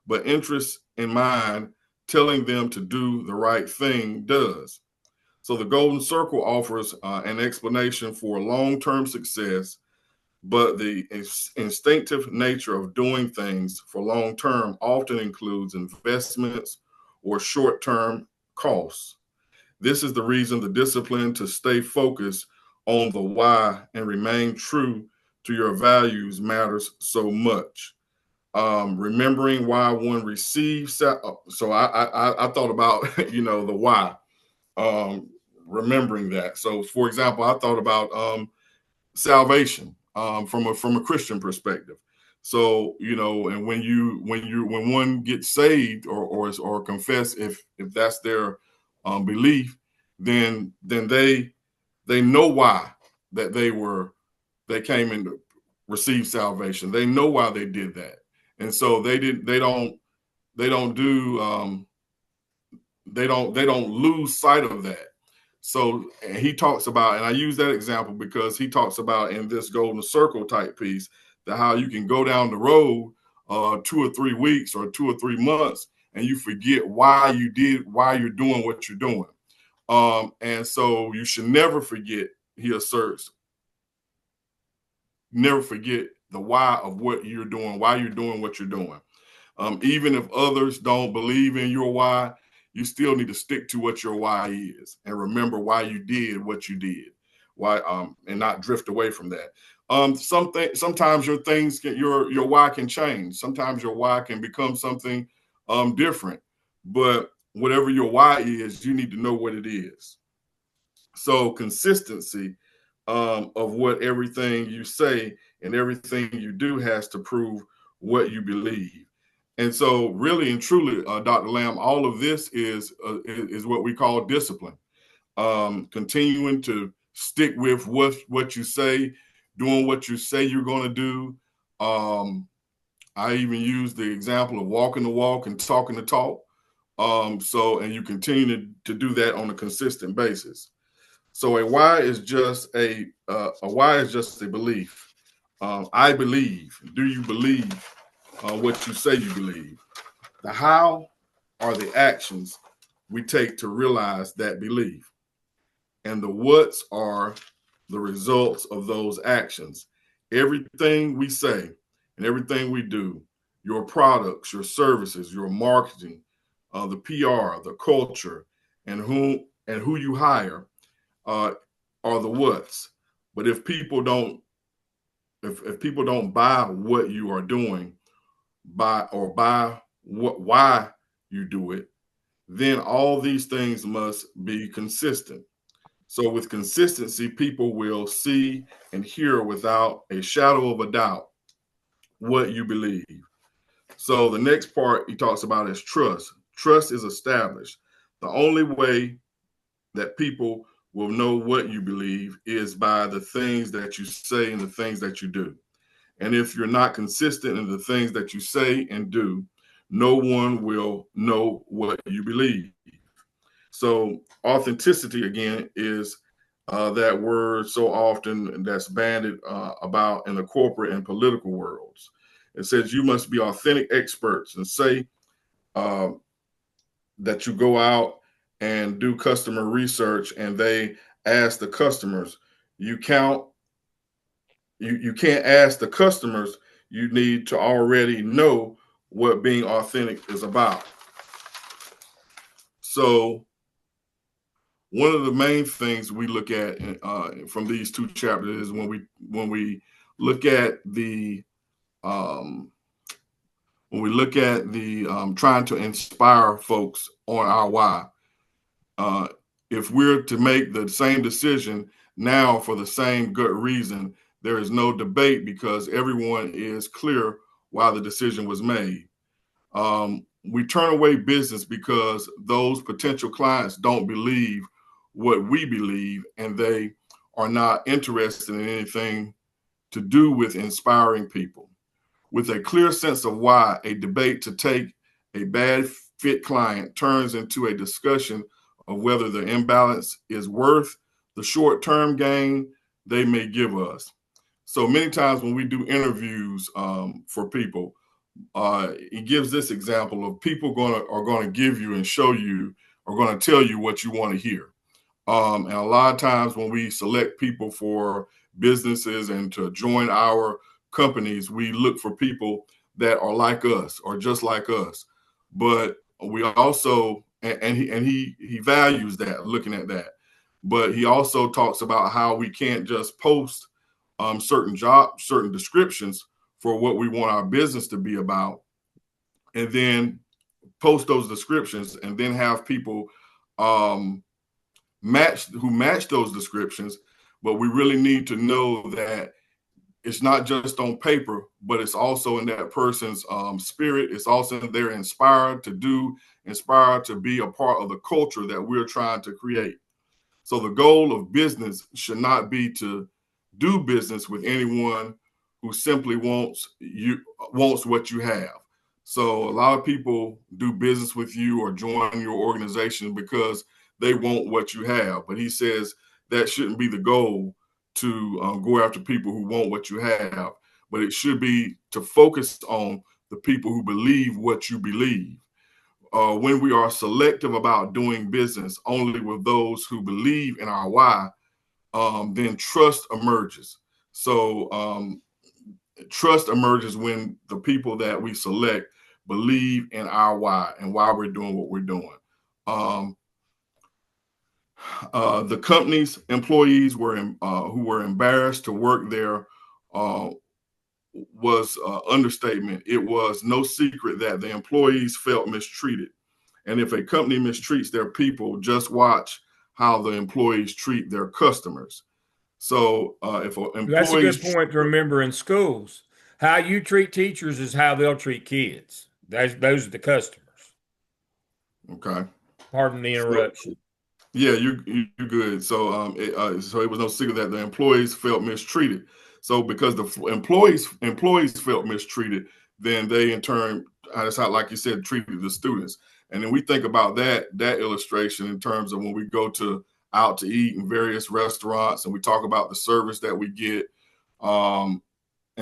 but interest in mind, telling them to do the right thing does. So the golden circle offers an explanation for long-term success, but the instinctive nature of doing things for long-term often includes investments or short-term costs. This is the reason the discipline to stay focused on the why and remain true to your values matters so much. Remembering why one receives. So I thought about the why. Remembering that. So for example, I thought about salvation from a Christian perspective. So and when one gets saved or confess, if that's their belief, then they know why that they came in to receive salvation. They know why they did that, and so they don't do they don't lose sight of that. So and he talks about, and I use that example because he talks about in this golden circle type piece that how you can go down the road 2 or 3 weeks or 2 or 3 months and you forget why you're doing what you're doing. And so you should never forget, he asserts, never forget the why of what you're doing, why you're doing what you're doing. Even if others don't believe in your why, you still need to stick to what your why is and remember why you did what you did. Why and not drift away from that. Sometimes your why can change. Sometimes your why can become something different. But whatever your why is, you need to know what it is. So consistency of what everything you say and everything you do has to prove what you believe. And so, really and truly, Dr. Lamb, all of this is what we call discipline. Continuing to stick with what you say, doing what you say you're going to do. I even use the example of walking the walk and talking the talk. And you continue to do that on a consistent basis. So a why is just a belief. I believe. Do you believe what you say you believe? The how are the actions we take to realize that belief. And the what's are the results of those actions. Everything we say and everything we do, your products, your services, your marketing, the PR, the culture, and who you hire are the what's. But if people don't buy what you are doing, buy why you do it, then all these things must be consistent. So with consistency, people will see and hear without a shadow of a doubt what you believe. So the next part he talks about is trust. Trust is established. The only way that people will know what you believe is by the things that you say and the things that you do. And if you're not consistent in the things that you say and do, no one will know what you believe. So authenticity, again, is that word so often that's bandied about in the corporate and political worlds. It says you must be authentic experts and say that you go out and do customer research and they ask the customers. You can't ask the customers. You need to already know what being authentic is about. So one of the main things we look at from these two chapters is when we look at the when we look at the trying to inspire folks on our why, if we're to make the same decision now for the same good reason, there is no debate because everyone is clear why the decision was made. We turn away business because those potential clients don't believe what we believe, and they are not interested in anything to do with inspiring people. With a clear sense of why, a debate to take a bad fit client turns into a discussion of whether the imbalance is worth the short-term gain they may give us. So many times when we do interviews for people, he gives this example of people are gonna give you and show you, are gonna tell you what you want to hear. And a lot of times when we select people for businesses and to join our companies, we look for people that are like us or just like us. But we also, and he values that, looking at that. But he also talks about how we can't just post certain descriptions for what we want our business to be about, and then post those descriptions and then have people um, match those descriptions. But we really need to know that it's not just on paper, but it's also in that person's spirit. It's also they're inspired to do, inspired to be a part of the culture that we're trying to create. So the goal of business should not be to do business with anyone who simply wants what you have. So a lot of people do business with you or join your organization because they want what you have. But he says that shouldn't be the goal, to go after people who want what you have, but it should be to focus on the people who believe what you believe. When we are selective about doing business only with those who believe in our why, then trust emerges. So trust emerges when the people that we select believe in our why and why we're doing what we're doing. The company's employees who were embarrassed to work there was understatement. It was no secret that the employees felt mistreated. And if a company mistreats their people, just watch how the employees treat their customers. So if That's a employees, good point to remember in schools. How you treat teachers is how they'll treat kids. Those are the customers. okay, Pardon the so interruption. yeah, you're good. So so it was no secret that the employees felt mistreated. So because the employees felt mistreated, then they in turn, that's how, like you said, treated the students. And then we think about that illustration in terms of when we go out to eat in various restaurants and we talk about the service that we get. And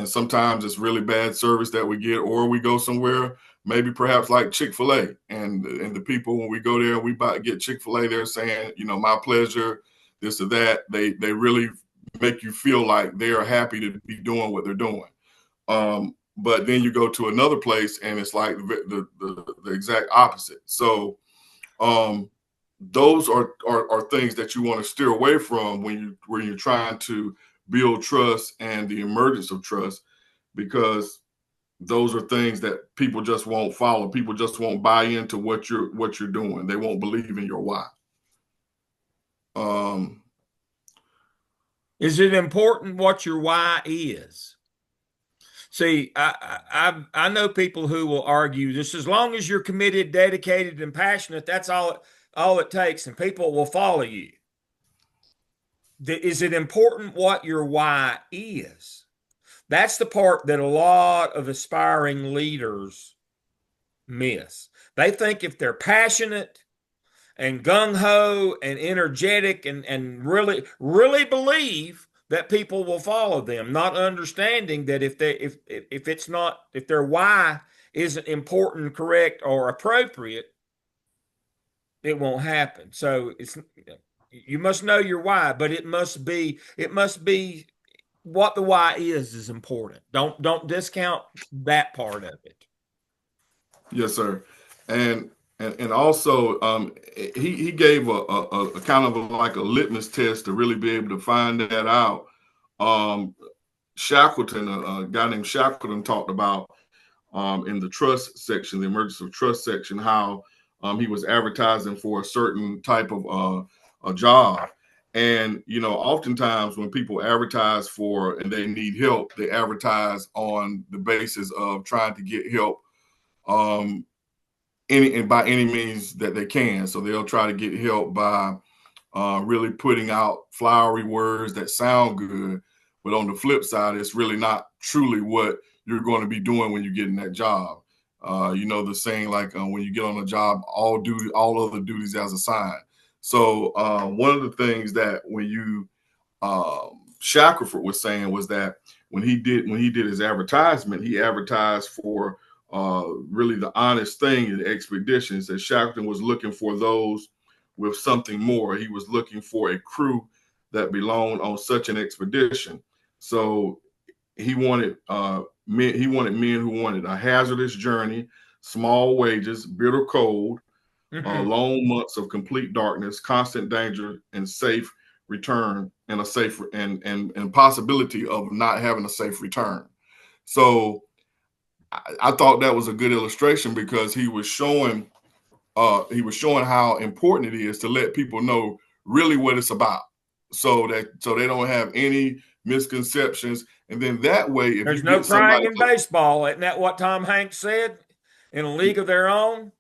sometimes it's really bad service that we get, or we go somewhere, maybe perhaps like Chick-fil-A, and the people, when we go there, we about to get Chick-fil-A, they're saying, my pleasure, this or that. They really make you feel like they are happy to be doing what they're doing. But then you go to another place and it's like the exact opposite. So those are things that you want to steer away from when you're trying to build trust and the emergence of trust, because those are things that people just won't follow. People just won't buy into what you're doing. They won't believe in your why. Is it important what your why is? See, I know people who will argue this: as long as you're committed, dedicated, and passionate, that's all it takes, and people will follow you. Is it important what your why is? That's the part that a lot of aspiring leaders miss. They think if they're passionate and gung-ho and energetic and really believe that people will follow them, not understanding that if their why isn't important, correct, or appropriate, it won't happen. So you must know your why, but it must be what the why is important. Don't discount that part of it. Yes, sir. And also he gave a kind of like a litmus test to really be able to find that out. Shackleton, a guy named Shackleton, talked about in the trust section, the emergence of trust section, how he was advertising for a certain type of a job. And, you know, oftentimes when people advertise for and they need help, they advertise on the basis of trying to get help and by any means that they can. So they'll try to get help by really putting out flowery words that sound good. But on the flip side, it's really not truly what you're going to be doing when you get in that job. You know, the saying like when you get on a job, all other duties as assigned. So one of the things that when you Shackelford was saying was that when he did his advertisement, he advertised for really the honest thing in the expeditions, that Shackleton was looking for those with something more. He was looking for a crew that belonged on such an expedition. So he wanted men. He wanted men who wanted a hazardous journey, small wages, bitter cold, long months of complete darkness, constant danger, and safe return, and a safe and possibility of not having a safe return. So I thought that was a good illustration because he was showing how important it is to let people know really what it's about, so they don't have any misconceptions. And then that way, if There's you no get crying somebody, in baseball. Isn't that what Tom Hanks said? In a league of their own?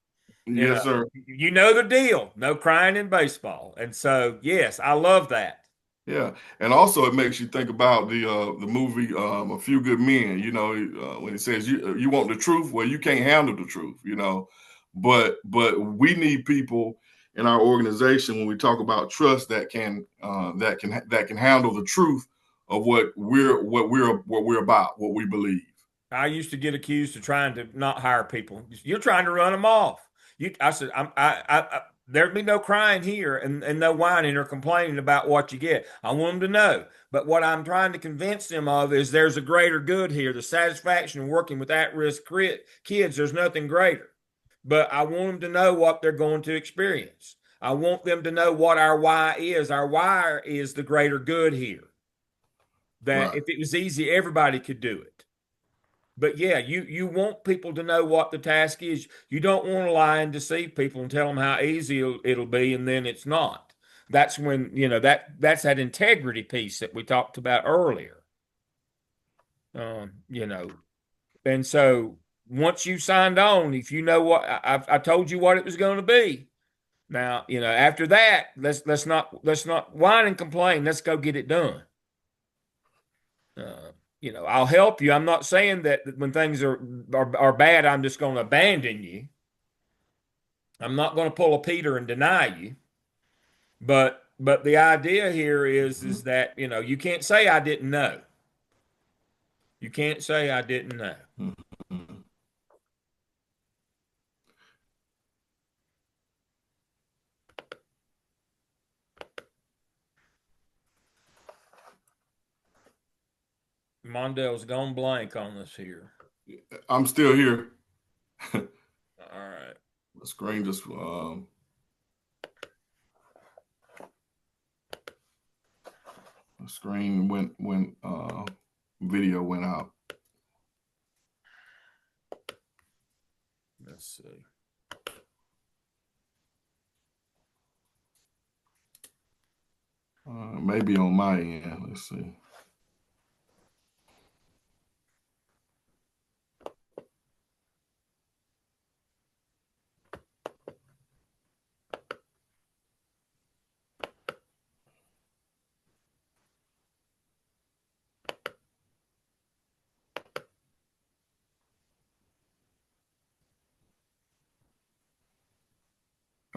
You know, yes, sir. you know the deal. No crying in baseball. And so, yes, I love that. Yeah, and also it makes you think about the movie A Few Good Men. You know, when it says you want the truth, well, you can't handle the truth. You know, but we need people in our organization when we talk about trust that can handle the truth of what we're about, what we believe. I used to get accused of trying to not hire people. You're trying to run them off. I said, there'd be no crying here and no whining or complaining about what you get. I want them to know. But what I'm trying to convince them of is there's a greater good here. The satisfaction of working with at-risk kids, there's nothing greater. But I want them to know what they're going to experience. I want them to know what our why is. Our why is the greater good here. That Right. if it was easy, everybody could do it. But yeah, you want people to know what the task is. You don't want to lie and deceive people and tell them how easy it'll be, and then it's not. That's when, you know, that's that integrity piece that we talked about earlier. You know, and so once you signed on, if you know what I told you what it was going to be. Now, you know, after that, let's not whine and complain. Let's go get it done. You know, I'll help you. I'm not saying that when things are bad, I'm just going to abandon you. I'm not going to pull a Peter and deny you. But the idea here is that, you know, you can't say I didn't know. You can't say I didn't know. Mm-hmm. Mondale's gone blank on us here. I'm still here. All right. The screen just the screen went video went out. Let's see. Maybe on my end. Let's see.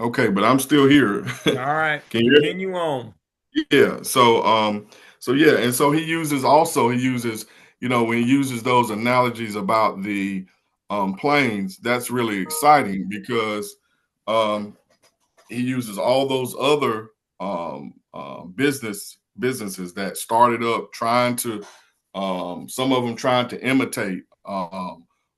Okay, but I'm still here. All right. Can you hear me? Continue on. Yeah. So yeah, and so he uses, you know, when he uses those analogies about the planes, that's really exciting because um he uses all those other businesses that started up trying to some of them trying to imitate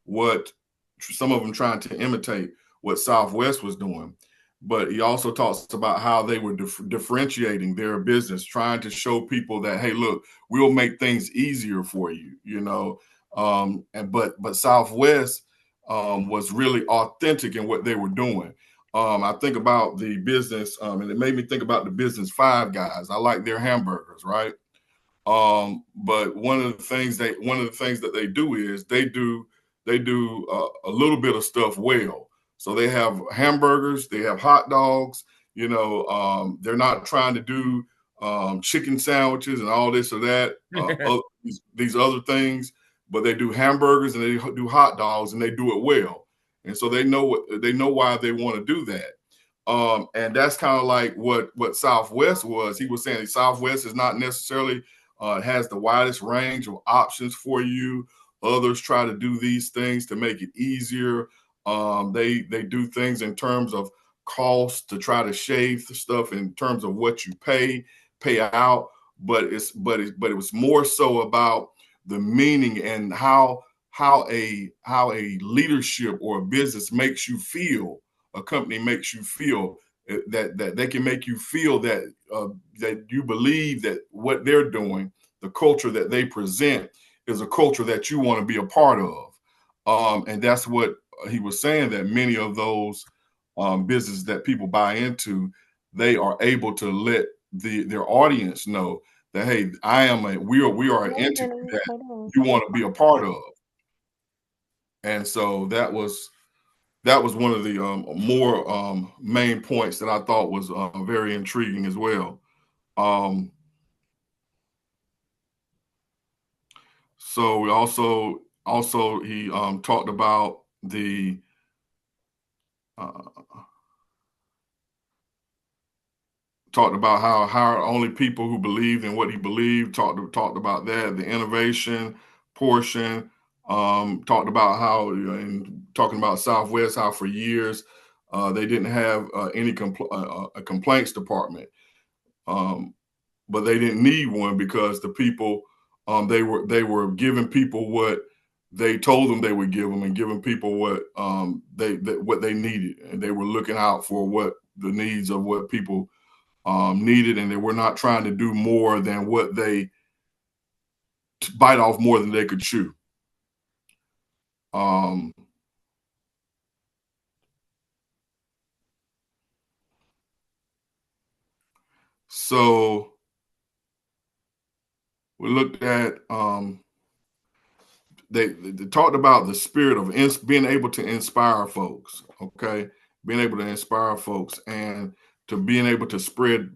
what some of them trying to imitate what Southwest was doing. But he also talks about how they were differentiating their business, trying to show people that, hey, look, we'll make things easier for you, you know. And but Southwest was really authentic in what they were doing. I think about the business, and it made me think about the business Five Guys. I like their hamburgers, right? But one of the things that they do is they do a little bit of stuff well. So they have hamburgers, they have hot dogs. They're not trying to do chicken sandwiches and all this or that, these other things, but they do hamburgers and they do hot dogs and they do it well. And so they know why they want to do that. And that's kind of like what Southwest was. He was saying Southwest is not necessarily has the widest range of options for you. Others try to do these things to make it easier. They do things in terms of cost to try to shave the stuff in terms of what you pay out. But it was more so about the meaning and how a leadership or a business makes you feel. A company makes you feel that they can make you feel that that you believe that what they're doing, the culture that they present, is a culture that you want to be a part of. And that's what he was saying, that many of those businesses that people buy into, they are able to let their audience know that, hey, we are an entity that you want to be a part of. And so that was one of the more main points that I thought was very intriguing as well. So we also he talked about uh, how only people who believed in what he believed talked about that, the innovation portion. Talked about how, and talking about Southwest, how for years they didn't have any a complaints department. But they didn't need one because the people they were giving people what they told them they would give them, and giving people what what they needed, and they were looking out for what the needs of what people needed, and they were not trying to do more than what they bite off more than they could chew. So we looked at they talked about the spirit of being able to inspire folks. Okay, being able to inspire folks, and to being able to spread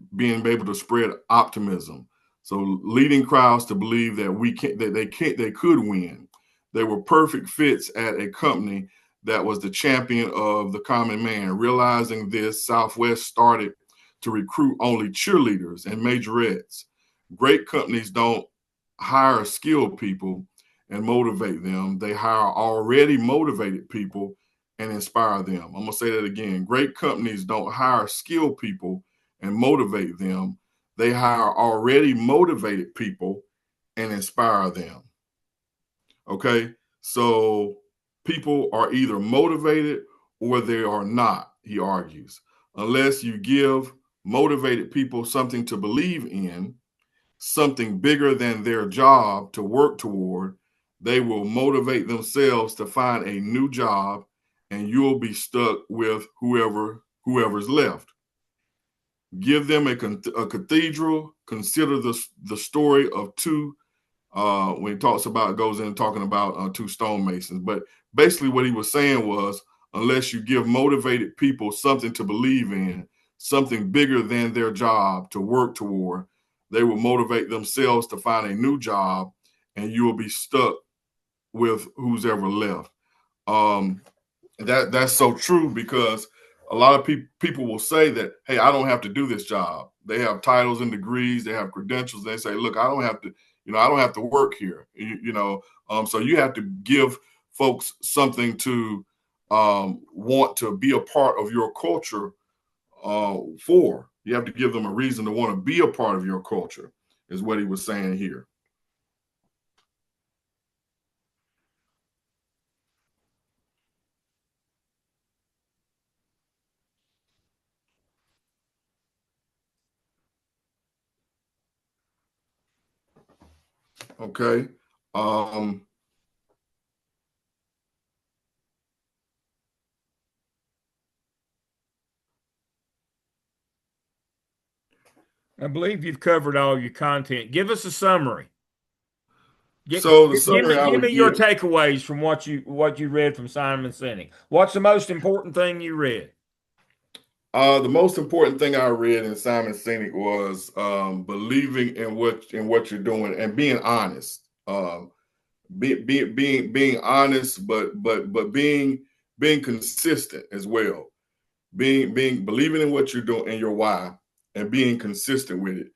optimism. So leading crowds to believe that they could win. They were perfect fits at a company that was the champion of the common man. Realizing this, Southwest started to recruit only cheerleaders and majorettes. Great companies don't hire skilled people and motivate them. They hire already motivated people and inspire them. I'm going to say that again. Great companies don't hire skilled people and motivate them. They hire already motivated people and inspire them. Okay? So people are either motivated or they are not, he argues. Unless you give motivated people something to believe in, something bigger than their job to work toward, they will motivate themselves to find a new job, and you'll be stuck with whoever's left. Give them a cathedral. Consider the story of two. When he goes in talking about two stonemasons. But basically, what he was saying was, unless you give motivated people something to believe in, something bigger than their job to work toward, they will motivate themselves to find a new job, and you will be stuck with who's ever left. That's so true, because a lot of people will say that, hey, I don't have to do this job. They have titles and degrees, they have credentials. They say, look, I don't have to work here. So you have to give folks something to want to be a part of your culture for. You have to give them a reason to want to be a part of your culture, is what he was saying here. Okay. I believe you've covered all your content. Give us a summary. Give, So the give summary me I give me would your give, takeaways from what you read from Simon Sinek. What's the most important thing you read? the most important thing I read in Simon Sinek was believing in what you're doing and being honest. Being honest, but being consistent as well. Being believing in what you're doing and your why, and being consistent with it.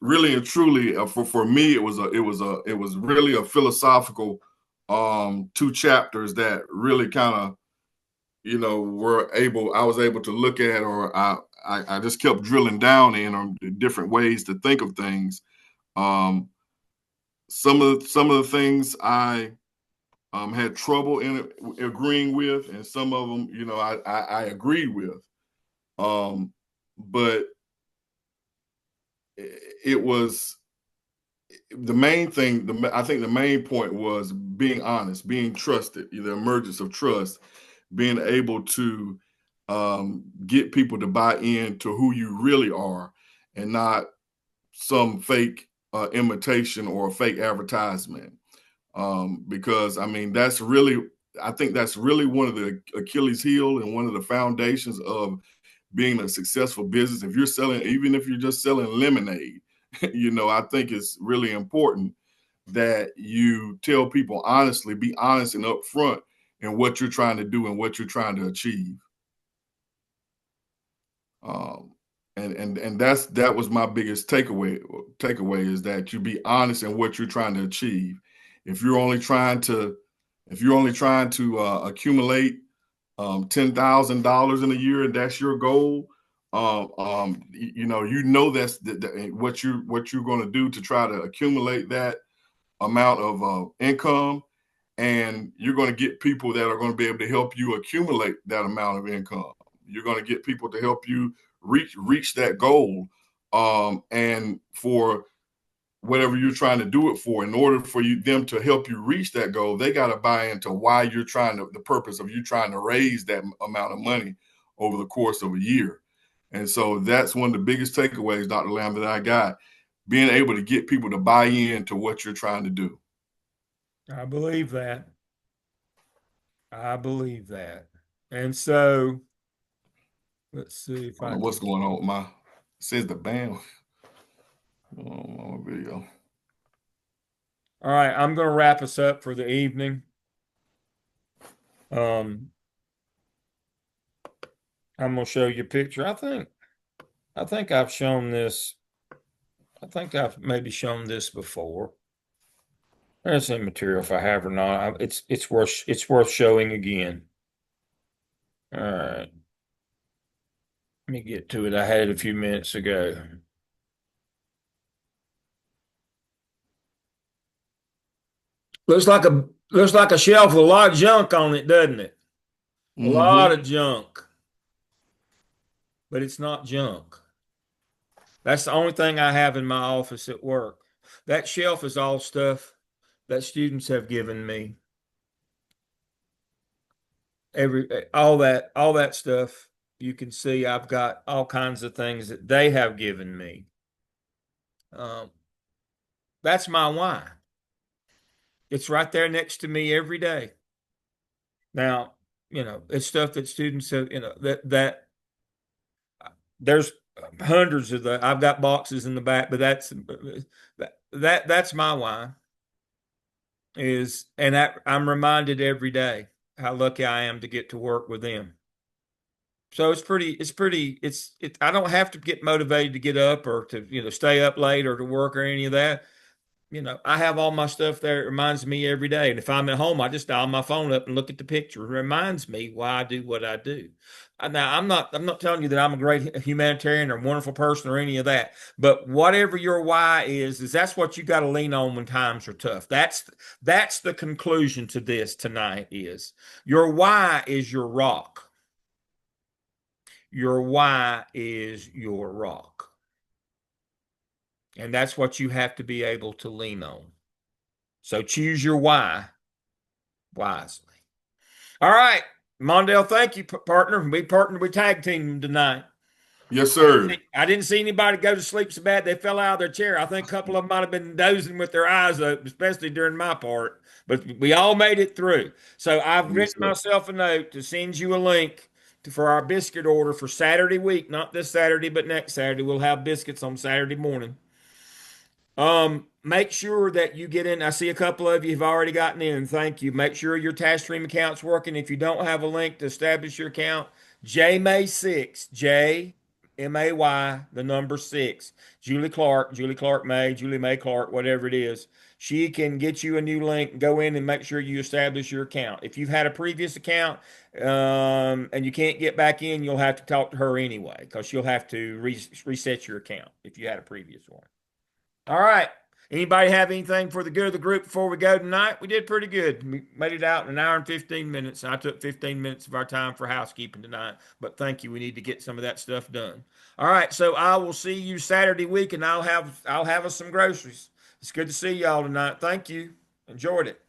Really and truly, for me, it was really a philosophical two chapters that really kind of, I was able to look at, or I just kept drilling down in on different ways to think of things. Um, some of the things I had trouble in agreeing with, and some of them, I agreed with. But it was the main thing. I think the main point was being honest, being trusted, the emergence of trust, being able to get people to buy into who you really are, and not some fake imitation or a fake advertisement. Because I mean, I think that's really one of the Achilles heel and one of the foundations of being a successful business. If you're selling, even if you're just selling lemonade, I think it's really important that you tell people honestly, be honest and upfront in what you're trying to do and what you're trying to achieve. Um, and that was my biggest takeaway is that you be honest in what you're trying to achieve. If you're only trying to accumulate $10,000 in a year, and that's your goal, that's what you're going to do to try to accumulate that amount of income, and you're going to get people that are going to be able to help you accumulate that amount of income. You're going to get people to help you reach that goal, and for whatever you're trying to do it for, in order for them to help you reach that goal, they got to buy into why the purpose of you trying to raise that amount of money over the course of a year. And so that's one of the biggest takeaways, Dr. Lamb, that I got, being able to get people to buy into what you're trying to do. I believe that. I believe that. And so let's see if I don't I know what's can. going on with it says the band on my video. All right, I'm going to wrap us up for the evening. I'm going to show you a picture. I think I've shown this. I think I've maybe shown this before. There's some material if I have or not. It's worth showing again. All right. Let me get to it. I had it a few minutes ago. Looks like a shelf with a lot of junk on it, doesn't it? A lot Mm-hmm. of junk. But it's not junk. That's the only thing I have in my office at work. That shelf is all stuff that students have given me. All that stuff you can see. I've got all kinds of things that they have given me. Um, that's my why. It's right there next to me every day. Now, it's stuff that students have, that there's hundreds of the. I've got boxes in the back, but that's my why. I'm reminded every day how lucky I am to get to work with them. So I don't have to get motivated to get up or to, stay up late or to work or any of that. I have all my stuff there. It reminds me every day. And if I'm at home, I just dial my phone up and look at the picture. It reminds me why I do what I do. Now, I'm not telling you that I'm a great humanitarian or wonderful person or any of that. But whatever your why is that's what you got to lean on when times are tough. That's the conclusion to this tonight is your why is your rock. Your why is your rock. And that's what you have to be able to lean on. So choose your why wisely. All right, Mondale, thank you, partner. We partnered with tag team tonight. Yes, sir. I didn't see anybody go to sleep so bad they fell out of their chair. I think a couple of them might have been dozing with their eyes open, especially during my part. But we all made it through. So I've Yes, written sir. myself a note to send you a link for our biscuit order for Saturday week, not this Saturday, but next Saturday. We'll have biscuits on Saturday morning. Make sure that you get in. I see a couple of you have already gotten in. Thank you. Make sure your TaskStream account's working. If you don't have a link to establish your account, JMay6, JMAY, the number 6. Julie Clark May, Julie May Clark, whatever it is. She can get you a new link. Go in and make sure you establish your account. If you've had a previous account and you can't get back in, you'll have to talk to her anyway because she'll have to reset your account if you had a previous one. All right. Anybody have anything for the good of the group before we go tonight? We did pretty good. We made it out in an hour and 15 minutes. I took 15 minutes of our time for housekeeping tonight, but thank you. We need to get some of that stuff done. All right. So I will see you Saturday week and I'll have us some groceries. It's good to see y'all tonight. Thank you. Enjoyed it.